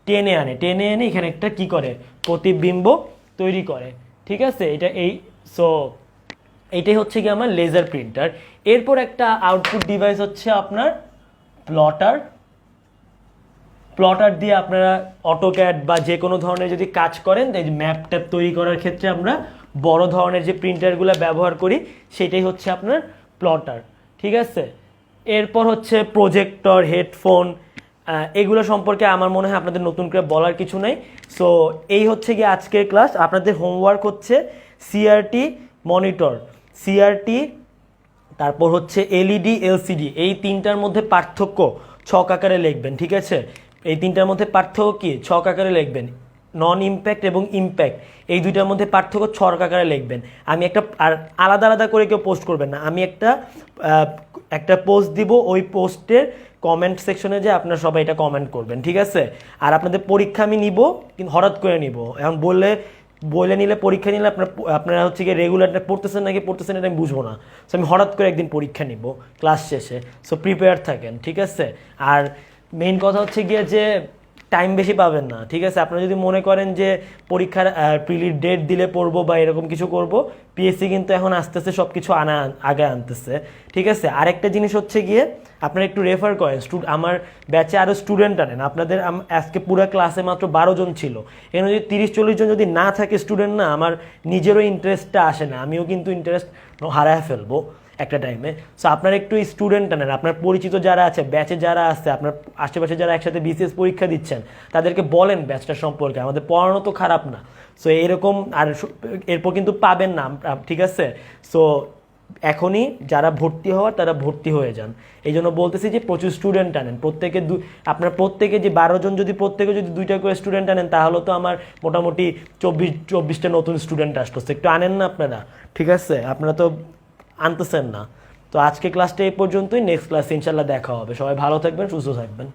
টেনে আনে এখানে একটা কি করে, প্রতিবিম্ব তৈরি করে। ঠিক আছে, এইটাই হচ্ছে কি আমার লেজার প্রিন্টার। এরপর একটা আউটপুট ডিভাইস হচ্ছে আপনার প্লটার দিয়ে আপনারা অটোক্যাড বা যে কোনো ধরনের যদি কাজ করেন, এই ম্যাপ ট্যাপ তৈরি করার ক্ষেত্রে আমরা বড় ধরনের যে প্রিন্টারগুলো ব্যবহার করি সেটাই হচ্ছে আপনার প্লটার। ঠিক আছে, এরপর হচ্ছে প্রজেক্টর, হেডফোন, এগুলো সম্পর্কে আমার মনে হয় আপনাদের নতুন করে বলার কিছু নেই। সো এই হচ্ছে কি আজকের ক্লাস। আপনাদের হোমওয়ার্ক হচ্ছে সিআরটি মনিটর, সিআরটি, তারপর হচ্ছে এলইডি, এলসিডি, এই তিনটার মধ্যে পার্থক্য ছক আকারে লিখবেন। ঠিক আছে, এই তিনটার মধ্যে পার্থক্য কি, ছক আকারে লিখবেন। নন ইম্প্যাক্ট এবং ইম্প্যাক্ট, এই দুইটার মধ্যে পার্থক্য ছক আকারে লিখবেন। আমি আর আলাদা আলাদা করে কেউ পোস্ট করবেন না, আমি একটা পোস্ট দিব, ওই পোস্টের কমেন্ট সেকশনে যে আপনারা সবাই এটা কমেন্ট করবেন। ঠিক আছে, আর আপনাদের পরীক্ষা আমি নিব, কিন্তু হঠাৎ করে নিব, এখন বলে নিলে, পরীক্ষা নিলে আপনারা হচ্ছে গিয়ে রেগুলার পড়তেছেন এটা আমি বুঝবো না। সো আমি হঠাৎ করে একদিন পরীক্ষা নিব ক্লাস শেষে। সো প্রিপেয়ার থাকেন। ঠিক আছে, আর মেইন কথা হচ্ছে গিয়ে যে টাইম বেশি পাবেন না। ঠিক আছে, আপনারা যদি মনে করেন যে পরীক্ষার প্রিলির ডেট দিলে পড়বো বা এরকম কিছু করব, পিএসসি কিন্তু এখন আস্তে আস্তে সব কিছু আগে আনতেছে। ঠিক আছে, আরেকটা জিনিস হচ্ছে গিয়ে আপনারা একটু রেফার করেন, আমার ব্যাচে আরও স্টুডেন্ট আনেন। আপনাদের আজকে পুরো ক্লাসে মাত্র 12 জন ছিল, এখানে যদি 30-40 জন যদি না থাকে স্টুডেন্ট, না আমার নিজেরও ইন্টারেস্টটা আসে না, আমিও কিন্তু ইন্টারেস্ট হারায় ফেলবো একটা টাইমে। সো আপনারা একটু স্টুডেন্ট আনেন, আপনার পরিচিত যারা আছে, ব্যাচে যারা আছে, আপনার আশেপাশে যারা একসাথে বিসিএস পরীক্ষা দিচ্ছেন, তাদেরকে বলেন ব্যাচটা সম্পর্কে, আমাদের পড়ানো তো খারাপ না। সো এরকম, আর এরপর কিন্তু পাবেন না। ঠিক আছে, সো এখনই যারা ভর্তি হওয়ার তারা ভর্তি হয়ে যান। এই জন্য বলতেছি যে প্রচুর স্টুডেন্ট আনেন, আপনার প্রত্যেকে যে 12 জন যদি প্রত্যেকে যদি 2টা করে স্টুডেন্ট আনেন তাহলে তো আমার মোটামুটি 24টা নতুন স্টুডেন্ট আসতেছে। একটু আনেন না আপনারা, ঠিক আছে? আপনারা তো আনতেছেন না। তো আজকে ক্লাসটা এই পর্যন্তই, নেক্সট ক্লাসে ইনশাল্লাহ দেখা হবে। সবাই ভালো থাকবেন, সুস্থ থাকবেন।